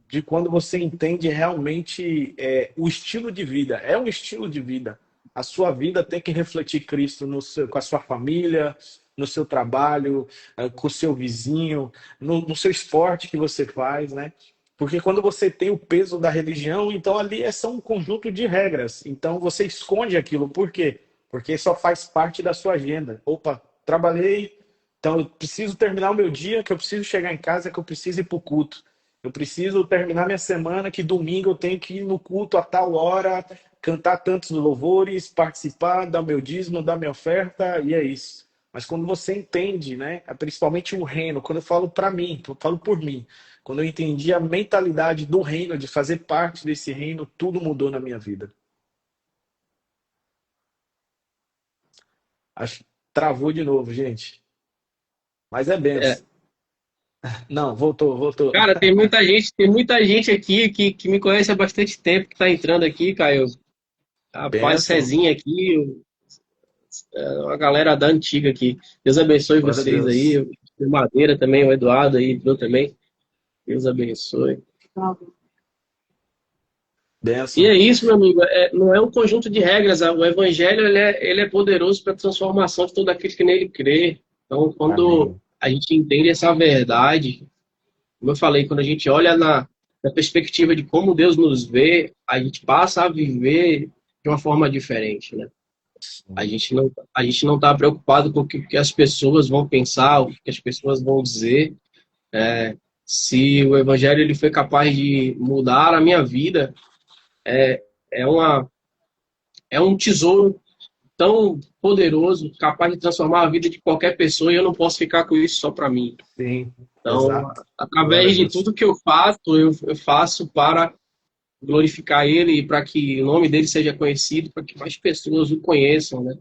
de quando você entende realmente o estilo de vida. É um estilo de vida. A sua vida tem que refletir Cristo com a sua família, no seu trabalho, com o seu vizinho, no seu esporte que você faz, né? Porque quando você tem o peso da religião, então ali é só um conjunto de regras. Então você esconde aquilo. Por quê? Porque só faz parte da sua agenda. Opa, trabalhei, então eu preciso terminar o meu dia, que eu preciso chegar em casa, que eu preciso ir para o culto. Eu preciso terminar minha semana, que domingo eu tenho que ir no culto a tal hora, cantar tantos louvores, participar, dar meu dízimo, dar minha oferta, e é isso. Mas quando você entende, né, principalmente o reino, quando eu falo para mim, eu falo por mim, quando eu entendi a mentalidade do reino, de fazer parte desse reino, tudo mudou na minha vida. Acho que travou de novo, gente. Mas é É, benção. Não, voltou. cara, tem muita gente aqui que me conhece há bastante tempo, que tá entrando aqui, Caio. Rapaz, Benção. Cezinha aqui, uma galera da antiga aqui. Deus abençoe Glória a vocês aí. Deus. O Madeira também, o Eduardo aí, entrou também. Deus abençoe. E Benção. é isso, meu amigo. Não é um conjunto de regras. O evangelho ele é poderoso para a transformação de todo aquele que nele crê. Então, quando Amém. a gente entende essa verdade, como eu falei, quando a gente olha na perspectiva de como Deus nos vê, a gente passa a viver de uma forma diferente, né? A gente não está preocupado com o que as pessoas vão pensar, o que as pessoas vão dizer. Se o evangelho ele foi capaz de mudar a minha vida, é uma é um tesouro tão poderoso, capaz de transformar a vida de qualquer pessoa, e eu não posso ficar com isso só para mim. Sim, Então, exato. Glória a através de Deus. tudo que eu faço, eu faço para glorificar Ele e para que o nome dele seja conhecido, para que mais pessoas o conheçam, né?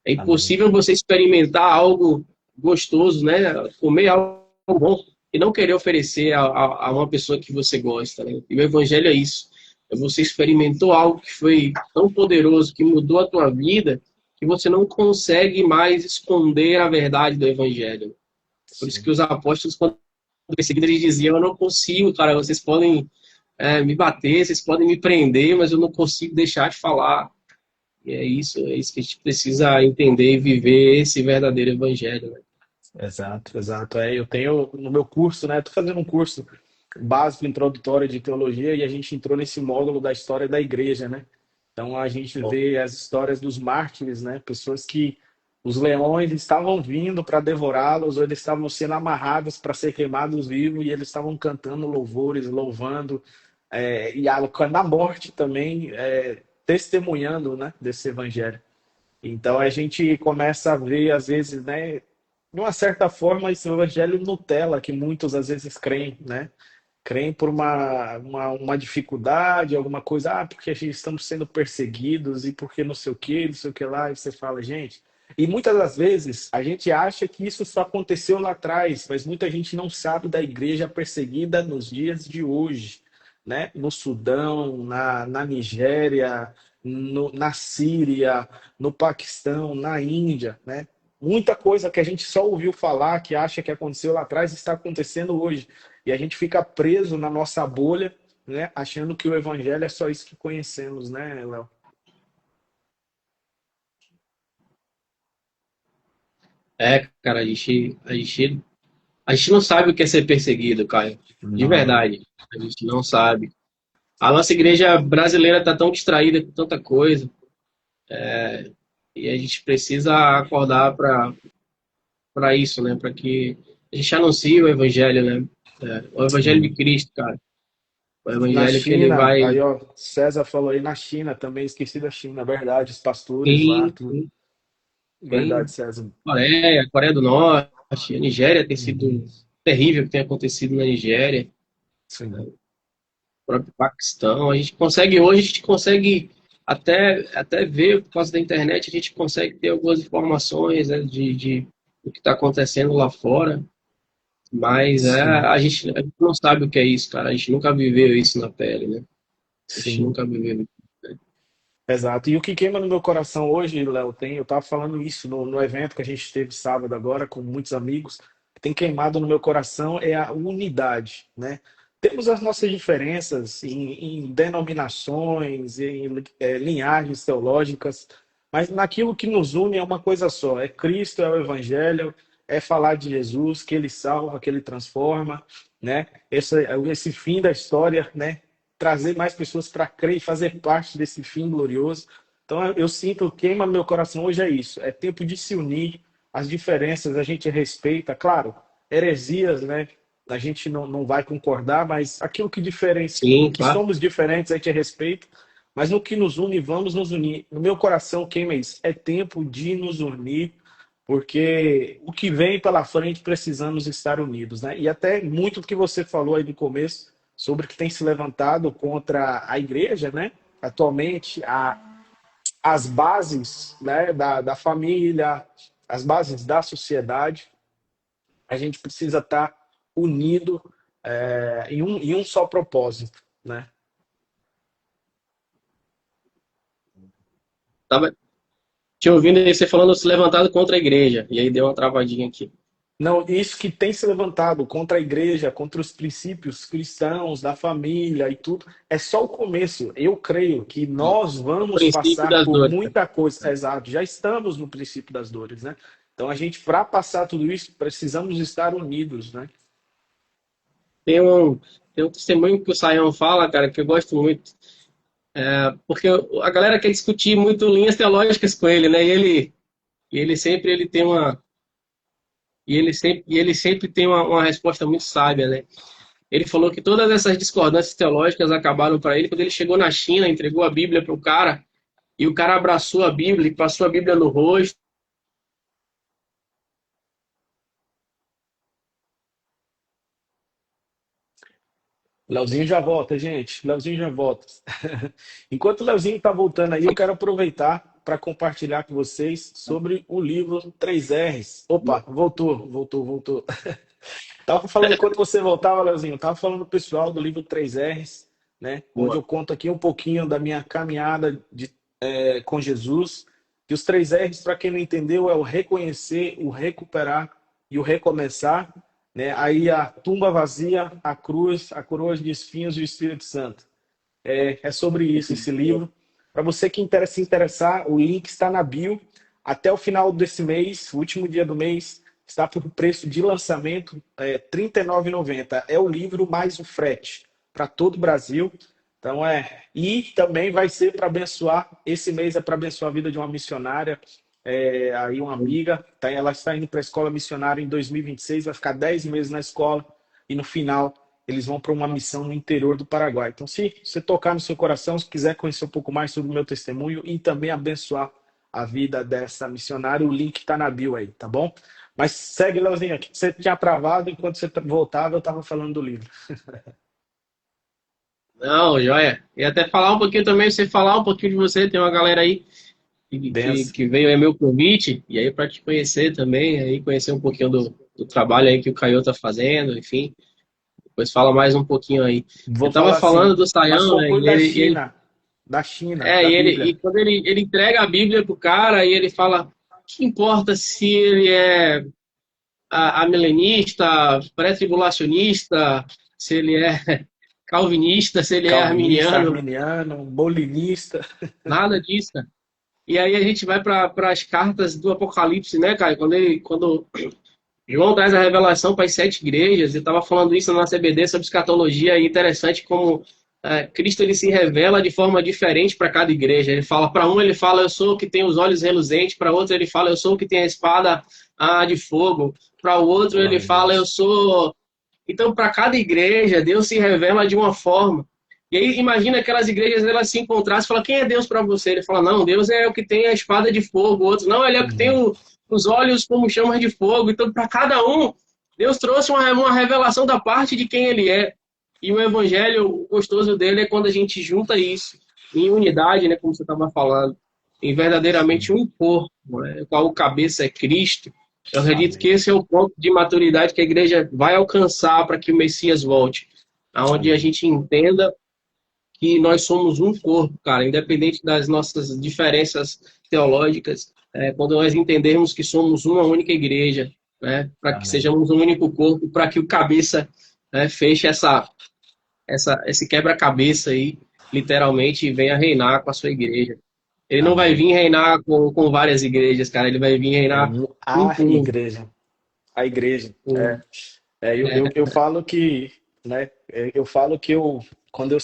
É Amém. impossível você experimentar algo gostoso, né? Comer algo bom e não querer oferecer a uma pessoa que você gosta, né? E o evangelho é isso. Você experimentou algo que foi tão poderoso, que mudou a tua vida, que você não consegue mais esconder a verdade do evangelho. Por isso que Sim. os apóstolos, quando perseguidos, eles diziam: eu não consigo, cara, vocês podem me bater, vocês podem me prender, mas eu não consigo deixar de falar. E é isso que a gente precisa entender e viver esse verdadeiro evangelho, né? Exato, exato. Eu tenho no meu curso, né? Estou fazendo um curso básico introdutório de teologia e a gente entrou nesse módulo da história da igreja, né? Então a gente Bom, vê as histórias dos mártires, né? Pessoas que os leões estavam vindo para devorá-los, ou eles estavam sendo amarrados para ser queimados vivos e eles estavam cantando louvores, louvando, na morte também, testemunhando, né? Desse evangelho. Então a gente começa a ver, às vezes, né? De uma certa forma, esse evangelho Nutella que muitos às vezes creem, né? Creem por uma dificuldade, alguma coisa, porque a gente estamos sendo perseguidos e porque não sei o que lá, e você fala, gente, E muitas das vezes a gente acha que isso só aconteceu lá atrás, mas muita gente não sabe da igreja perseguida nos dias de hoje, né? No Sudão, na Nigéria, na Síria, no Paquistão, na Índia, né? Muita coisa que a gente só ouviu falar, que acha que aconteceu lá atrás, está acontecendo hoje. E a gente fica preso na nossa bolha, né? Achando que o evangelho é só isso que conhecemos, né, Léo? É, cara, a gente não sabe o que é ser perseguido, Caio. De Não. verdade. A gente não sabe. A nossa igreja brasileira está tão distraída com tanta coisa. E a gente precisa acordar para isso, né? Para que a gente anuncie o evangelho, né? O evangelho de Sim. Cristo, cara. O Na evangelho que ele China, vai. aí ó, César falou aí na China também, esqueci da China, verdade, os pastores lá, Sim, tudo. sim, Verdade, sim. César. Coreia do Norte, a Nigéria tem Uhum. sido terrível o que tem acontecido na Nigéria, Sim, o próprio Paquistão. Hoje a gente consegue até ver, por causa da internet, a gente consegue ter algumas informações, né, de o que está acontecendo lá fora, mas sim, a gente não sabe o que é isso, cara. A gente nunca viveu isso na pele, né? A gente sim. nunca viveu. Exato. E o que queima no meu coração hoje, Léo, eu tava falando isso no evento que a gente teve sábado agora com muitos amigos, que tem queimado no meu coração é a unidade, né? Temos as nossas diferenças em denominações, em linhagens teológicas, mas naquilo que nos une é uma coisa só, é Cristo, é o Evangelho, é falar de Jesus, que Ele salva, que Ele transforma, né? Esse fim da história, né? Trazer mais pessoas para crer e fazer parte desse fim glorioso. Então eu sinto, queima no meu coração hoje é isso, é tempo de se unir, as diferenças a gente respeita, claro, heresias, né? A gente não vai concordar, mas aquilo que diferencia, Sim, que claro. somos diferentes a gente respeita, mas no que nos une, vamos nos unir. No meu coração, queima isso, é tempo de nos unir, porque o que vem pela frente precisamos estar unidos, né? E até muito do que você falou aí no começo sobre o que tem se levantado contra a igreja, né? Atualmente, as bases, né, da família, as bases da sociedade, a gente precisa estar unido em um só propósito, né? Tava te ouvindo aí você falando se levantado contra a igreja, e aí deu uma travadinha aqui. Não, isso que tem se levantado contra a igreja, contra os princípios cristãos, da família e tudo, é só o começo. Eu creio que nós O vamos princípio passar das por dores. muita coisa. Exato, já estamos no princípio das dores, né? Então a gente, para passar tudo isso, precisamos estar unidos, né? Tem um, tem um testemunho que o Saião fala, cara, que eu gosto muito. Porque a galera quer discutir muito linhas teológicas com ele, né? E ele sempre ele tem uma e ele sempre tem uma resposta muito sábia, né? Ele falou que todas essas discordâncias teológicas acabaram para ele quando ele chegou na China, entregou a Bíblia para o cara e o cara abraçou a Bíblia e passou a Bíblia no rosto. Leozinho já volta, gente. Leozinho já volta. Enquanto o Leozinho está voltando aí, eu quero aproveitar para compartilhar com vocês sobre o livro 3 R's. Opa, voltou, voltou, voltou. Tava falando, enquanto você voltava, Leozinho, tava falando do pessoal do livro 3 R's, né? Onde Boa. eu conto aqui um pouquinho da minha caminhada com Jesus. E os 3 R's, para quem não entendeu, é o reconhecer, o recuperar e o recomeçar, né? Aí a tumba vazia, a coroa de espinhos e o Espírito Santo. É sobre isso esse livro. Para você que se interessar, o link está na bio. Até o final desse mês, o último dia do mês, está por preço de lançamento R$ 39,90. É o livro mais o frete para todo o Brasil. Então e também vai ser para abençoar. Esse mês é para abençoar a vida de uma missionária, aí uma amiga. Tá, ela está indo para a escola missionária em 2026, vai ficar 10 meses na escola e no final eles vão para uma missão no interior do Paraguai. Então, se você tocar no seu coração, se quiser conhecer um pouco mais sobre o meu testemunho e também abençoar a vida dessa missionária, o link está na bio aí, tá bom? Mas segue, Leozinho, aqui. Você tinha travado enquanto você voltava, eu estava falando do livro. Não, joia. E até falar um pouquinho também, você falar um pouquinho de você, tem uma galera aí Benção. que veio aí meu convite, e aí para te conhecer também, aí conhecer um pouquinho do trabalho aí que o Caio tá fazendo, enfim. Depois fala mais um pouquinho aí. Vou Eu tava falar falando assim, do mas Sayão, né? conclui da China, da E Bíblia. quando ele entrega a Bíblia pro cara, e ele fala, que importa se ele é milenista, pré-tribulacionista, se ele é calvinista, se ele é Calvinista, arminiano, arminiano, bolinista. nada disso, cara. E aí a gente vai para as cartas do Apocalipse, né, cara? Quando João traz a revelação para as sete igrejas, eu estava falando isso na CBD sobre escatologia, e interessante como Cristo ele se revela de forma diferente para cada igreja. Ele fala, para um ele fala, eu sou o que tem os olhos reluzentes, para outro ele fala, eu sou o que tem a espada de fogo, para o outro ele Glória a fala, eu Deus. sou. Então, para cada igreja, Deus se revela de uma forma. E aí, imagina aquelas igrejas, elas se encontrassem e falam, quem é Deus para você? Ele fala, não, Deus é o que tem a espada de fogo. Outros, não, ele é o que tem Uhum. os olhos como chamas de fogo. Então, para cada um, Deus trouxe uma revelação da parte de quem ele é. E o evangelho, o gostoso dele é quando a gente junta isso em unidade, né, como você estava falando, em verdadeiramente Sim. um corpo, né, qual o cabeça é Cristo. Eu acredito que Amém. esse é o ponto de maturidade que a igreja vai alcançar para que o Messias volte, aonde a Amém. gente entenda que nós somos um corpo, cara, independente das nossas diferenças teológicas, quando nós entendermos que somos uma única igreja, né, para que Amém. sejamos um único corpo, para que o cabeça feche esse quebra-cabeça aí, literalmente, e venha reinar com a sua igreja. Ele não vai Amém. vir reinar com várias igrejas, cara, ele vai vir reinar um A por um. igreja. A igreja. Um. Eu falo que, né? Eu falo que quando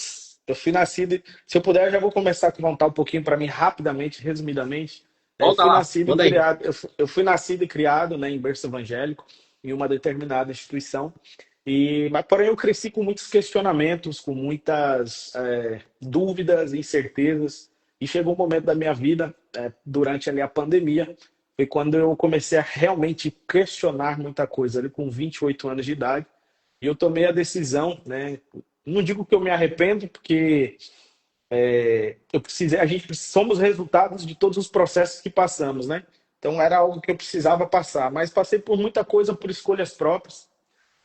eu fui nascido, se eu puder, eu já vou começar a contar um pouquinho para mim rapidamente, resumidamente. Eu Volta fui lá, nascido e manda aí. criado, eu fui nascido e criado, né, em berço evangélico, em uma determinada instituição. Mas porém eu cresci com muitos questionamentos, com muitas dúvidas, incertezas. E chegou um momento da minha vida, durante ali a pandemia, foi quando eu comecei a realmente questionar muita coisa, ali com 28 anos de idade. E eu tomei a decisão, né? Não digo que eu me arrependo, porque eu precisei, a gente somos resultados de todos os processos que passamos, né? Então era algo que eu precisava passar, mas passei por muita coisa por escolhas próprias,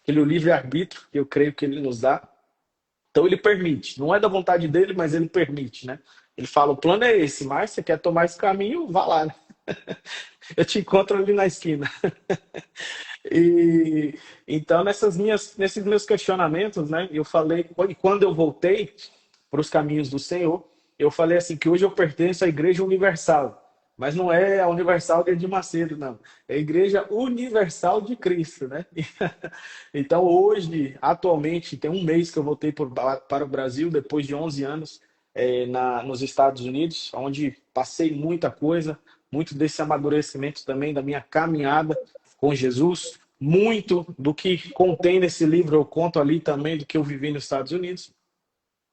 aquele livre-arbítrio que eu creio que ele nos dá. Então ele permite, não é da vontade dele, mas ele permite, né? Ele fala, o plano é esse, mas você quer tomar esse caminho, vá lá, né? Eu te encontro ali na esquina. E então nesses meus questionamentos, né? Eu falei, e quando eu voltei para os caminhos do Senhor, eu falei assim que hoje eu pertenço à Igreja Universal, mas não é a Universal de Edir Macedo, não. É a Igreja Universal de Cristo, né? Então hoje, atualmente, tem um mês que eu voltei para o Brasil depois de 11 anos nos Estados Unidos, onde passei muita coisa, muito desse amadurecimento também da minha caminhada com Jesus. Muito do que contém nesse livro eu conto ali também do que eu vivi nos Estados Unidos.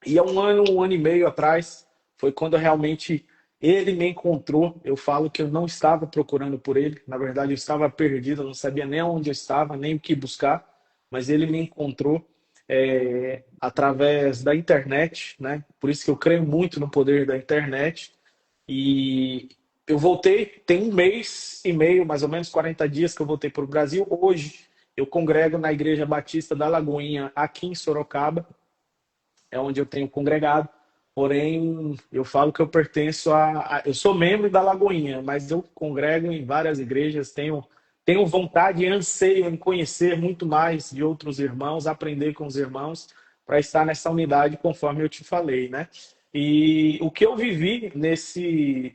E há um ano e meio atrás, foi quando realmente ele me encontrou. Eu falo que eu não estava procurando por ele. Na verdade, eu estava perdido, eu não sabia nem onde eu estava, nem o que buscar. Mas ele me encontrou através da internet, né? Por isso que eu creio muito no poder da internet. E eu voltei, tem um mês e meio, mais ou menos 40 dias que eu voltei para o Brasil. Hoje eu congrego na Igreja Batista da Lagoinha, aqui em Sorocaba, é onde eu tenho congregado. Porém, eu falo que eu pertenço eu sou membro da Lagoinha, mas eu congrego em várias igrejas, tenho vontade e anseio em conhecer muito mais de outros irmãos, aprender com os irmãos, para estar nessa unidade, conforme eu te falei, né? E o que eu vivi nesse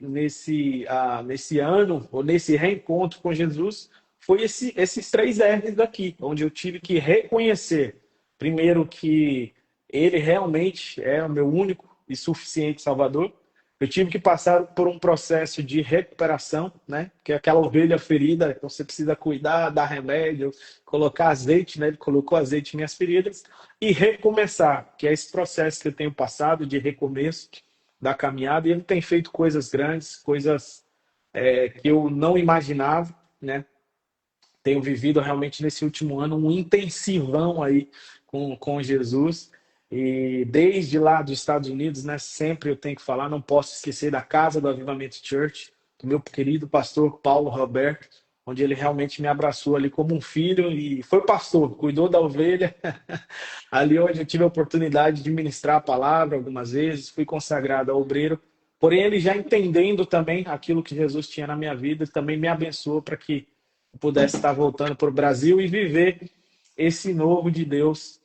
ano, ou nesse reencontro com Jesus, foi esses três R's daqui, onde eu tive que reconhecer, primeiro, que ele realmente é o meu único e suficiente Salvador. Eu tive que passar por um processo de recuperação, né? Que é aquela ovelha ferida, então você precisa cuidar, dar remédio, colocar azeite, né? Ele colocou azeite em minhas feridas e recomeçar, que é esse processo que eu tenho passado de recomeço da caminhada. E ele tem feito coisas grandes, coisas que eu não imaginava, né? Tenho vivido realmente nesse último ano um intensivão aí com Jesus. E desde lá dos Estados Unidos, né, sempre eu tenho que falar, não posso esquecer da Casa do Avivamento Church, do meu querido pastor Paulo Roberto, onde ele realmente me abraçou ali como um filho e foi pastor, cuidou da ovelha. Ali onde eu tive a oportunidade de ministrar a palavra algumas vezes, fui consagrado a obreiro. Porém, ele já entendendo também aquilo que Jesus tinha na minha vida, também me abençoou para que eu pudesse estar voltando para o Brasil e viver esse novo de Deus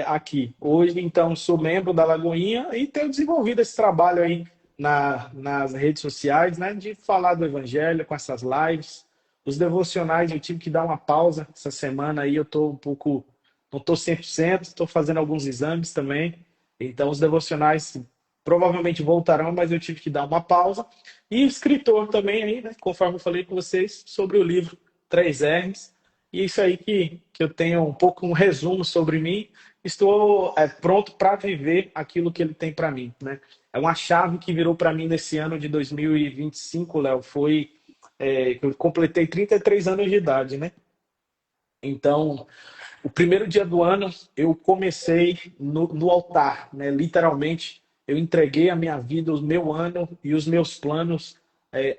aqui. Hoje, então, sou membro da Lagoinha e tenho desenvolvido esse trabalho aí nas redes sociais, né, de falar do Evangelho com essas lives. Os devocionais, eu tive que dar uma pausa essa semana aí, eu estou um pouco, não estou 100%, estou fazendo alguns exames também. Então, os devocionais provavelmente voltarão, mas eu tive que dar uma pausa. E escritor também aí, né, conforme eu falei com vocês, sobre o livro 3Rs. E isso aí que eu tenho um pouco um resumo sobre mim. Estou pronto para viver aquilo que ele tem para mim, né? É uma chave que virou para mim nesse ano de 2025, Léo. Foi que eu completei 33 anos de idade, né? Então, o primeiro dia do ano eu comecei no altar, né? Literalmente, eu entreguei a minha vida, o meu ano e os meus planos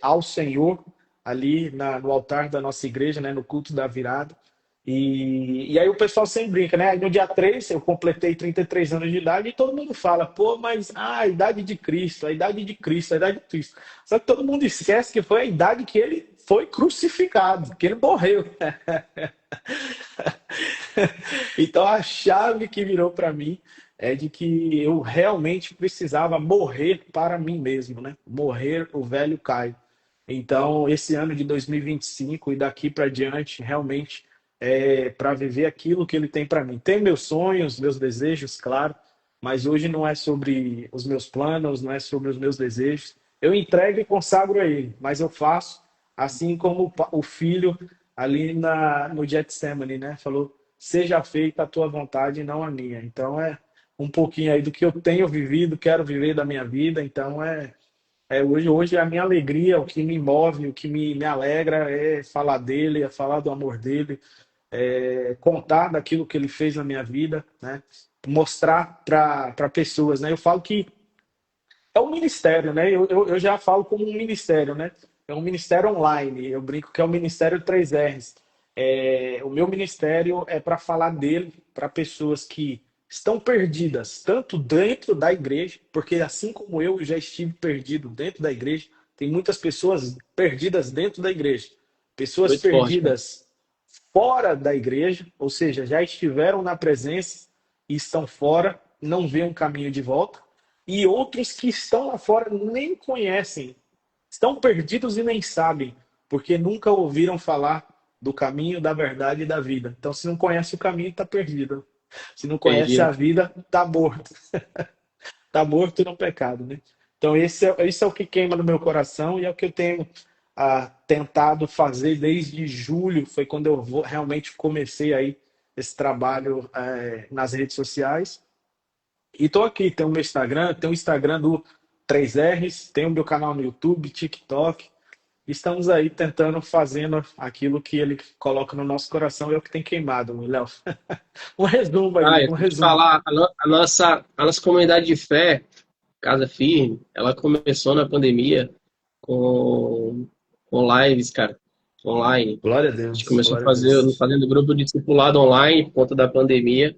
ao Senhor ali no altar da nossa igreja, né? No culto da virada. E aí o pessoal sempre brinca, né? Aí no dia 3 eu completei 33 anos de idade e todo mundo fala, pô, mas a idade de Cristo, a idade de Cristo, a idade de Cristo. Só que todo mundo esquece que foi a idade que ele foi crucificado, que ele morreu. Então a chave que virou para mim é de que eu realmente precisava morrer para mim mesmo, né? Morrer o velho Caio. Então, esse ano de 2025 e daqui para diante, realmente é para viver aquilo que ele tem para mim. Tem meus sonhos, meus desejos, claro, mas hoje não é sobre os meus planos, não é sobre os meus desejos. Eu entrego e consagro a ele, mas eu faço assim como o filho ali no Getsemane, né? Falou: seja feita a tua vontade e não a minha. Então é um pouquinho aí do que eu tenho vivido, quero viver da minha vida. Então hoje a minha alegria, o que me move, o que me alegra é falar dele, é falar do amor dele, contar daquilo que ele fez na minha vida, né? Mostrar para pessoas, né? Eu falo que é um ministério, né? Eu já falo como um ministério, né? É um ministério online. Eu brinco que é o Ministério 3Rs. O meu ministério é para falar dele para pessoas que estão perdidas, tanto dentro da igreja, porque assim como eu já estive perdido dentro da igreja, tem muitas pessoas perdidas dentro da igreja. Pessoas Muito forte, cara. perdidas fora da igreja, ou seja, já estiveram na presença e estão fora, não vê um caminho de volta, e outros que estão lá fora nem conhecem, estão perdidos e nem sabem, porque nunca ouviram falar do caminho, da verdade e da vida. Então, se não conhece o caminho, está perdido. Se não conhece a Perdido. vida, está morto. Está morto no pecado, né? Então, esse é o que queima no meu coração e é o que eu tenho tentado fazer desde julho. Foi quando eu realmente comecei aí esse trabalho nas redes sociais. E estou aqui, tem o meu Instagram, tem o Instagram do 3Rs, tem o meu canal no YouTube, TikTok. Estamos aí tentando, fazendo aquilo que ele coloca no nosso coração, é o que tem queimado, Léo. Um resumo Ah, aí, eu um tenho que te resumo. falar, a nossa comunidade de fé, Casa Firme, ela começou na pandemia com, com lives, cara, online. Glória a A gente Deus, começou glória a Deus. fazendo grupo de discipulado online por conta da pandemia.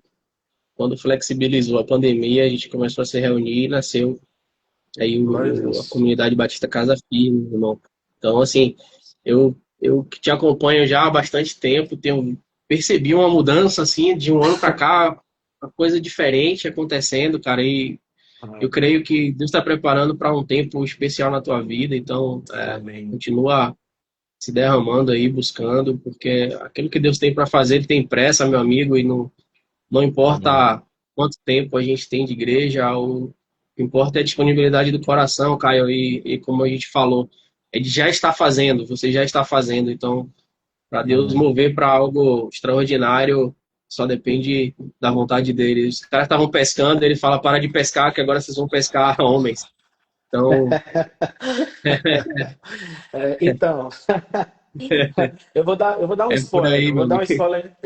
Quando flexibilizou a pandemia, a gente começou a se reunir e nasceu aí Glória a a Deus. comunidade Batista Casa Firme, irmão. Então, assim, eu que te acompanho já há bastante tempo, percebi uma mudança, assim, de um ano para cá, uma coisa diferente acontecendo, cara, e eu creio que Deus está preparando para um tempo especial na tua vida, então, Amém. continua se derramando aí, buscando, porque aquilo que Deus tem para fazer, Ele tem pressa, meu amigo, e não Amém. importa quanto tempo a gente tem de igreja, o que importa é a disponibilidade do coração, Caio, e como a gente falou, ele já está fazendo, você já está fazendo, então, para Deus Amém. mover para algo extraordinário, só depende da vontade dele. Os caras estavam pescando, ele fala, para de pescar, que agora vocês vão pescar homens. Então, Então, eu vou dar um é por spoiler. aí, Eu vou meu dar um amigo. spoiler.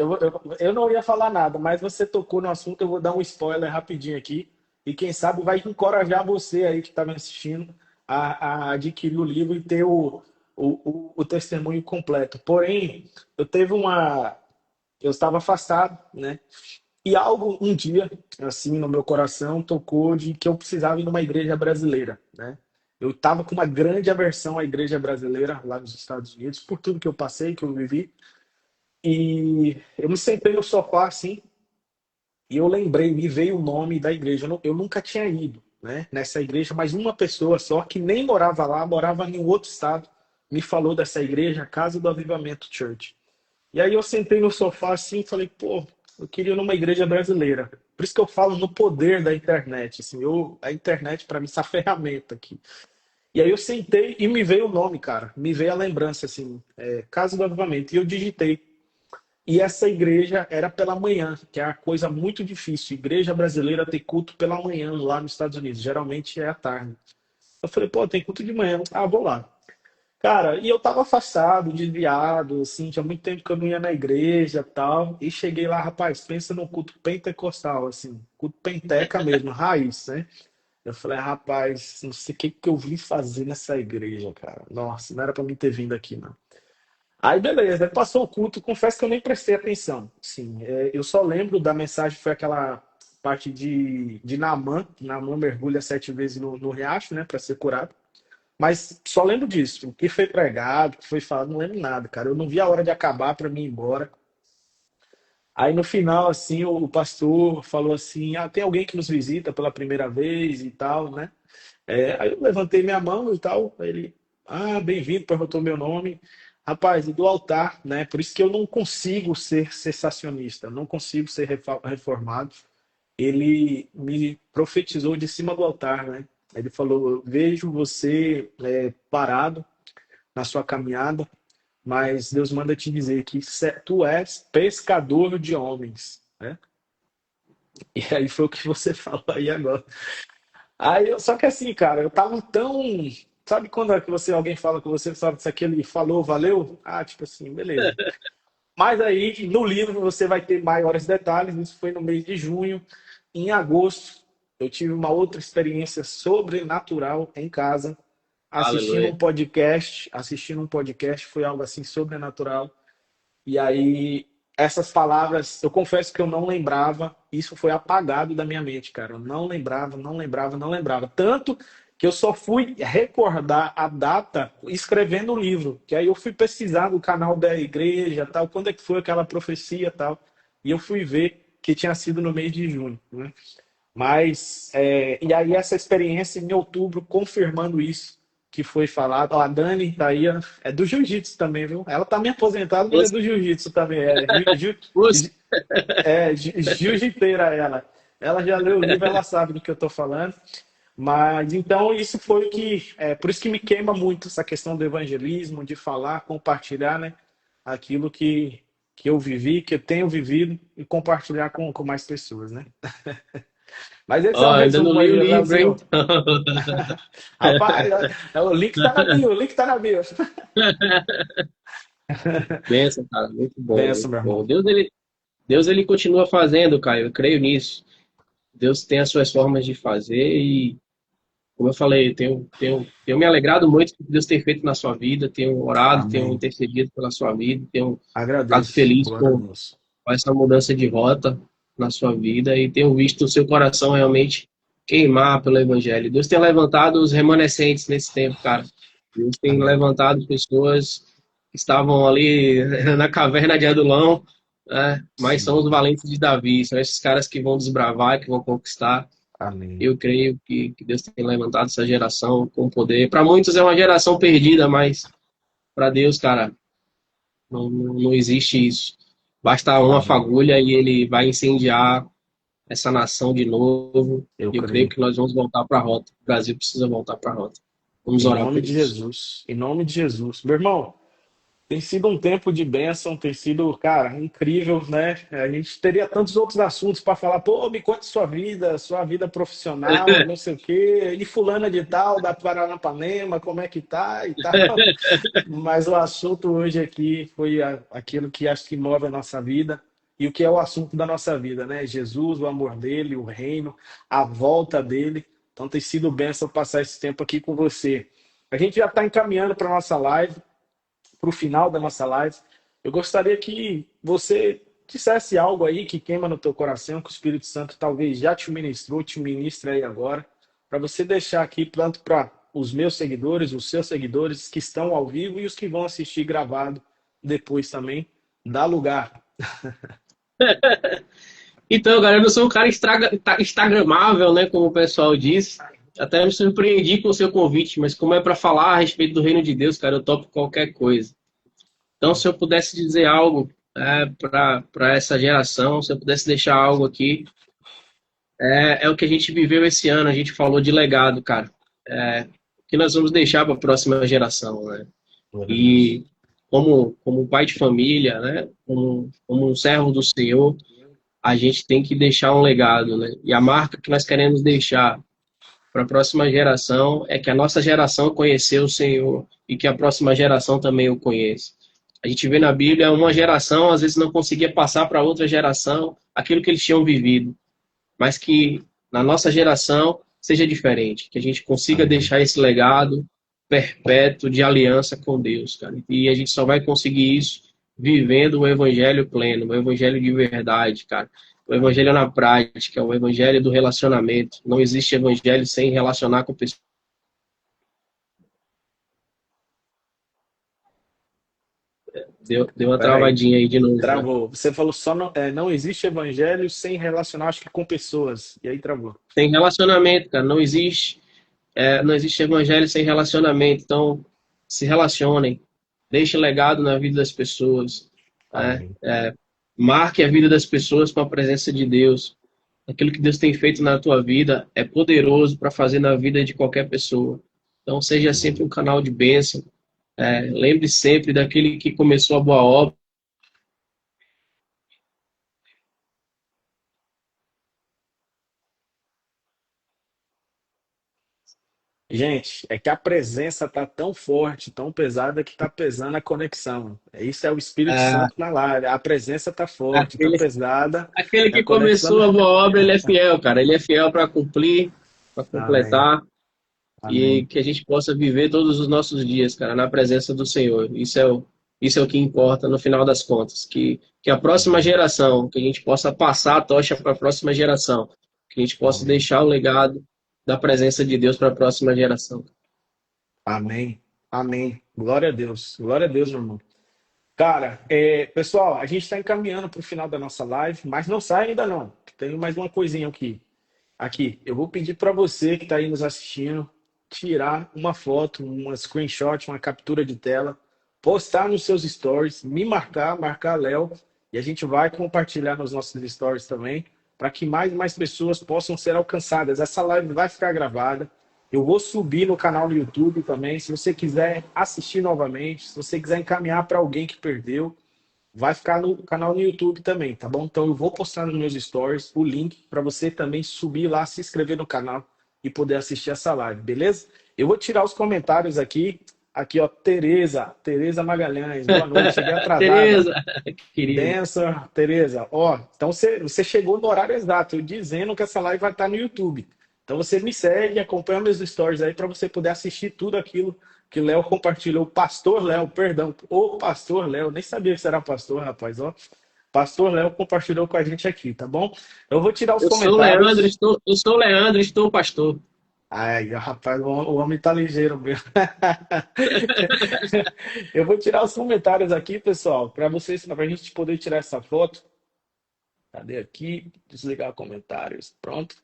Eu não ia falar nada, mas você tocou no assunto, eu vou dar um spoiler rapidinho aqui. E quem sabe vai encorajar você aí que está me assistindo a adquirir o livro e ter o testemunho completo. Porém, eu teve uma. Eu estava afastado, né? E algo um dia, assim, no meu coração, tocou de que eu precisava ir numa igreja brasileira, né? Eu estava com uma grande aversão à igreja brasileira lá nos Estados Unidos, por tudo que eu passei, que eu vivi. E eu me sentei no sofá, assim, e eu lembrei, me veio o nome da igreja. Eu nunca tinha ido, né, nessa igreja, mas uma pessoa só, que nem morava lá, morava em um outro estado, me falou dessa igreja, Casa do Avivamento Church. E aí eu sentei no sofá assim e falei, pô, eu queria ir numa igreja brasileira. Por isso que eu falo no poder da internet. Assim, a internet, para mim, essa ferramenta aqui. E aí eu sentei e me veio o nome, cara. Me veio a lembrança, assim, Casa do Avivamento. E eu digitei. E essa igreja era pela manhã, que é uma coisa muito difícil. Igreja brasileira ter culto pela manhã lá nos Estados Unidos. Geralmente é à tarde. Eu falei, pô, tem culto de manhã. Ah, vou lá. Cara, e eu tava afastado, desviado, assim, tinha muito tempo que eu não ia na igreja e tal. E cheguei lá, rapaz, pensa no culto pentecostal, assim, culto penteca mesmo, raiz, né? Eu falei, rapaz, não sei o que que eu vim fazer nessa igreja, cara. Nossa, não era pra mim ter vindo aqui, não. Aí, beleza, aí passou o culto, confesso que eu nem prestei atenção. Sim, eu só lembro da mensagem, foi aquela parte de Naamã, que Naamã mergulha 7 vezes no riacho, né, pra ser curado. Mas só lembro disso. O que foi pregado, o que foi falado, não lembro nada, cara. Eu não vi a hora de acabar para mim ir embora. Aí no final, assim, o pastor falou assim: ah, tem alguém que nos visita pela primeira vez e tal, né? Aí eu levantei minha mão e tal. Aí ele, ah, bem-vindo, perguntou meu nome. Rapaz, e do altar, né? Por isso que eu não consigo ser cessacionista, não consigo ser reformado. Ele me profetizou de cima do altar, né? Ele falou: eu vejo você parado na sua caminhada, mas Deus manda te dizer que tu és pescador de homens, né? E aí foi o que você falou aí agora. Só que assim, cara, eu tava tão. Sabe quando é que alguém fala com você, sabe se aquele falou, valeu? Ah, tipo assim, beleza. Mas aí, no livro, você vai ter maiores detalhes. Isso foi no mês de junho. Em agosto, eu tive uma outra experiência sobrenatural em casa, Aleluia. assistindo um podcast, foi algo assim sobrenatural. E aí, essas palavras, eu confesso que eu não lembrava, isso foi apagado da minha mente, cara. Eu não lembrava, não lembrava, não lembrava. Tanto que eu só fui recordar a data escrevendo o livro. Que aí eu fui pesquisar no canal da igreja, tal, quando é que foi aquela profecia, tal. E eu fui ver que tinha sido no mês de junho, né? Mas, e aí essa experiência em outubro, confirmando isso que foi falado. Ó, a Dani tá aí, ó, é do jiu-jitsu também, viu? Ela tá me aposentado, mas é Você, do jiu-jitsu também. você, Jiu-jiteira ela. Ela já leu o livro, ela sabe do que eu tô falando. Mas então isso foi o que, por isso que me queima muito essa questão do evangelismo, de falar, compartilhar, né, aquilo que eu vivi, que eu tenho vivido e compartilhar com mais pessoas, né? Mas esse é ó, o ainda não resumo li o aí, livro, hein? Leozinho. Rapaz, o link tá na bio, o link tá na bio. Benção, cara, muito bom, Benção, muito meu bom. irmão. Deus ele continua fazendo, Caio, eu creio nisso. Deus tem as suas formas de fazer e, como eu falei, tenho me alegrado muito com o que Deus tem feito na sua vida, tenho orado, tenho Amém. intercedido pela sua vida, tenho ficado Agradeço. feliz Glória a com Deus. essa mudança de rota na sua vida e tenho visto o seu coração realmente queimar pelo Evangelho. Deus tem levantado os remanescentes nesse tempo, cara. Deus tem Amém. levantado pessoas que estavam ali na caverna de Adulão, né? Mas são Sim. os valentes de Davi, são esses caras que vão desbravar, que vão conquistar. Amém. Eu creio que Deus tem levantado essa geração com poder. Para muitos é uma geração perdida, mas para Deus, cara, não existe isso. Basta uma Amém. fagulha e ele vai incendiar essa nação de novo. Eu Eu creio creio. que nós vamos voltar para a rota. O Brasil precisa voltar para a rota. Vamos Em orar nome por de isso. Jesus. Em nome de Jesus. Meu irmão, tem sido um tempo de bênção, tem sido, cara, incrível, né? A gente teria tantos outros assuntos para falar. Pô, me conte sua vida profissional, não sei o quê. E fulana de tal, da Paranapanema, como é que tá e tal. Mas o assunto hoje aqui foi aquilo que acho que move a nossa vida. E o que é o assunto da nossa vida, né? Jesus, o amor dele, o reino, a volta dele. Então tem sido bênção passar esse tempo aqui com você. A gente já está encaminhando para a nossa live, para o final da nossa live. Eu gostaria que você dissesse algo aí que queima no teu coração, que o Espírito Santo talvez já te ministrou, te ministra aí agora, para você deixar aqui tanto para os meus seguidores, os seus seguidores que estão ao vivo e os que vão assistir gravado depois também. Dá lugar. Então, galera, eu sou um cara instagramável, né, como o pessoal diz. Até me surpreendi com o seu convite, mas como é para falar a respeito do reino de Deus, cara, eu topo qualquer coisa. Então, se eu pudesse dizer algo para essa geração, se eu pudesse deixar algo aqui, é o que a gente viveu esse ano. A gente falou de legado, cara. O que nós vamos deixar para a próxima geração, né? E como pai de família, né? Como um servo do Senhor, a gente tem que deixar um legado, né? E a marca que nós queremos deixar para a próxima geração é que a nossa geração conheceu o Senhor e que a próxima geração também o conheça. A gente vê na Bíblia uma geração às vezes não conseguia passar para outra geração aquilo que eles tinham vivido, mas que na nossa geração seja diferente, que a gente consiga deixar esse legado perpétuo de aliança com Deus, cara. E a gente só vai conseguir isso vivendo o evangelho pleno, o evangelho de verdade, cara. O evangelho na prática, o evangelho do relacionamento. Não existe evangelho sem relacionar com pessoas. Deu uma Peraí, travadinha aí de novo, né? travou. Você falou só não existe evangelho sem relacionar, acho que com pessoas. E aí travou. Tem relacionamento, cara. Não existe evangelho sem relacionamento. Então, se relacionem. Deixe legado na vida das pessoas. Né? Amém. Marque a vida das pessoas com a presença de Deus. Aquilo que Deus tem feito na tua vida é poderoso para fazer na vida de qualquer pessoa. Então, seja sempre um canal de bênção. Lembre sempre daquele que começou a boa obra. Gente, é que a presença tá tão forte, tão pesada que tá pesando a conexão. Isso é o Espírito É, Santo na live. A presença tá forte, tá aquele, pesada, aquele a que conexão. começou a boa obra, ele é fiel, cara. Ele é fiel para cumprir, para Amém. completar. E Amém. que a gente possa viver todos os nossos dias, cara, na presença do Senhor. Isso é o que importa no final das contas. Que a próxima Amém. geração, que a gente possa passar a tocha para a próxima geração. Que a gente possa Amém. deixar o legado da presença de Deus para a próxima geração. Amém. Amém. Glória a Deus. Glória a Deus, meu irmão. Cara, pessoal, a gente está encaminhando para o final da nossa live, mas não sai ainda não. Tem mais uma coisinha aqui. Aqui, eu vou pedir para você que está aí nos assistindo tirar uma foto, uma screenshot, uma captura de tela, postar nos seus stories, me marcar Léo, e a gente vai compartilhar nos nossos stories também, para que mais e mais pessoas possam ser alcançadas. Essa live vai ficar gravada. Eu vou subir no canal do YouTube também. Se você quiser assistir novamente, se você quiser encaminhar para alguém que perdeu, vai ficar no canal no YouTube também, tá bom? Então eu vou postar nos meus stories o link para você também subir lá, se inscrever no canal e poder assistir essa live, beleza? Eu vou tirar os comentários aqui. Aqui, ó, Tereza Magalhães. Boa noite, cheguei atrasada. Tereza, querida. Benção, Tereza. Ó, então você chegou no horário exato, eu dizendo que essa live vai estar no YouTube. Então você me segue, acompanha meus stories aí para você poder assistir tudo aquilo que Léo compartilhou. Pastor Léo, perdão, o Pastor Léo, nem sabia que você era pastor, rapaz, ó. Pastor Léo compartilhou com a gente aqui, tá bom? Eu vou tirar os comentários. Eu sou o Leandro, estou pastor. Ai, rapaz, o homem tá ligeiro mesmo. Eu vou tirar os comentários aqui, pessoal, para vocês, para a gente poder tirar essa foto. Cadê aqui? Desligar comentários. Pronto.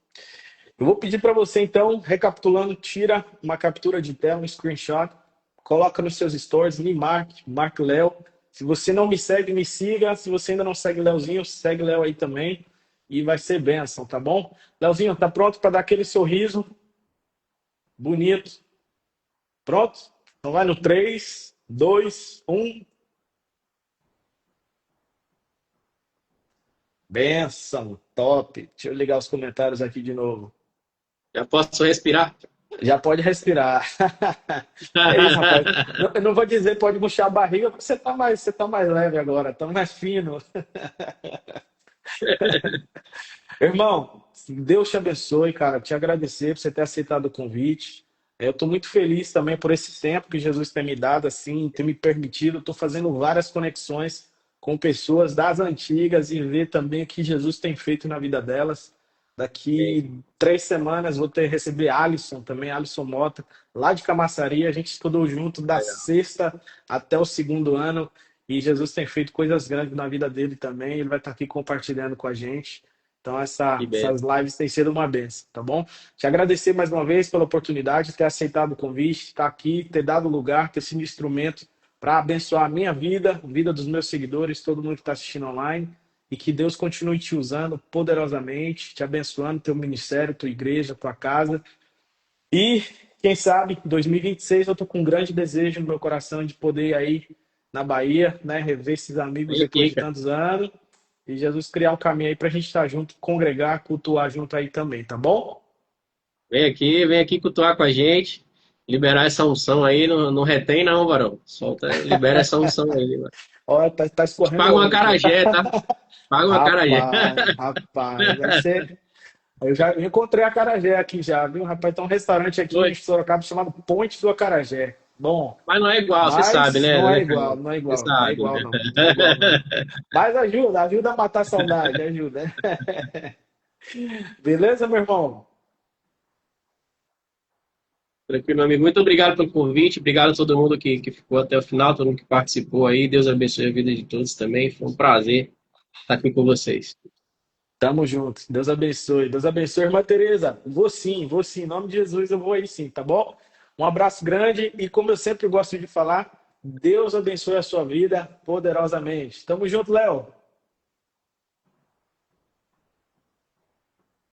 Eu vou pedir para você, então, recapitulando, tira uma captura de tela, um screenshot, coloca nos seus stories, me marque o Léo. Se você não me segue, me siga. Se você ainda não segue o Léozinho, segue o Léo aí também. E vai ser bênção, tá bom? Léozinho, tá pronto para dar aquele sorriso bonito? Pronto? Então vai no 3, 2, 1. Benção, top. Deixa eu ligar os comentários aqui de novo. Já posso respirar? Já pode respirar. É isso, rapaz. Eu não vou dizer pode murchar a barriga, porque você tá mais leve agora, tá mais fino. Irmão, Deus te abençoe, cara. Te agradecer por você ter aceitado o convite. Eu estou muito feliz também por esse tempo que Jesus tem me dado, assim, ter me permitido. Estou fazendo várias conexões com pessoas das antigas e ver também o que Jesus tem feito na vida delas. Amém. Daqui 3 semanas vou ter receber Alisson também, Alisson Mota, lá de Camaçari. A gente estudou junto da Legal. sexta até o segundo ano e Jesus tem feito coisas grandes na vida dele também. Ele vai estar aqui compartilhando com a gente. Então, Que essas benção. lives têm sido uma benção, tá bom? Te agradecer mais uma vez pela oportunidade de ter aceitado o convite, estar aqui, ter dado lugar, ter sido instrumento para abençoar a minha vida, a vida dos meus seguidores, todo mundo que está assistindo online. E que Deus continue te usando poderosamente, te abençoando, teu ministério, tua igreja, tua casa. E, quem sabe, em 2026 eu tô com um grande desejo no meu coração de poder ir aí na Bahia, né, rever esses amigos Vem depois aqui, de cara. tantos anos. E Jesus criar um caminho aí pra gente estar junto, congregar, cultuar junto aí também, tá bom? Vem aqui cultuar com a gente. Liberar essa unção aí. Não, não retém, não, varão. Solta, libera essa unção aí, mano. Olha, tá escorrendo Paga uma óleo aqui. acarajé, tá? Paga uma acarajé. Rapaz. Eu já encontrei a acarajé aqui já, viu? Rapaz, tem um restaurante aqui em Oi. Sorocaba chamado Ponte do Acarajé. Bom, Mas não é igual, você sabe, mas né? não é Né, igual, Carlão? não é Você igual, não é sabe, igual né? não, não é igual não. Mas ajuda a matar a saudade, ajuda. Beleza, meu irmão? Tranquilo, meu amigo. Muito obrigado pelo convite. Obrigado a todo mundo que ficou até o final, todo mundo que participou aí. Deus abençoe a vida de todos também. Foi um prazer estar aqui com vocês. Tamo junto. Deus abençoe. Deus abençoe, irmã Tereza. Vou sim. Em nome de Jesus eu vou aí sim, tá bom? Um abraço grande e como eu sempre gosto de falar, Deus abençoe a sua vida poderosamente. Tamo junto, Léo.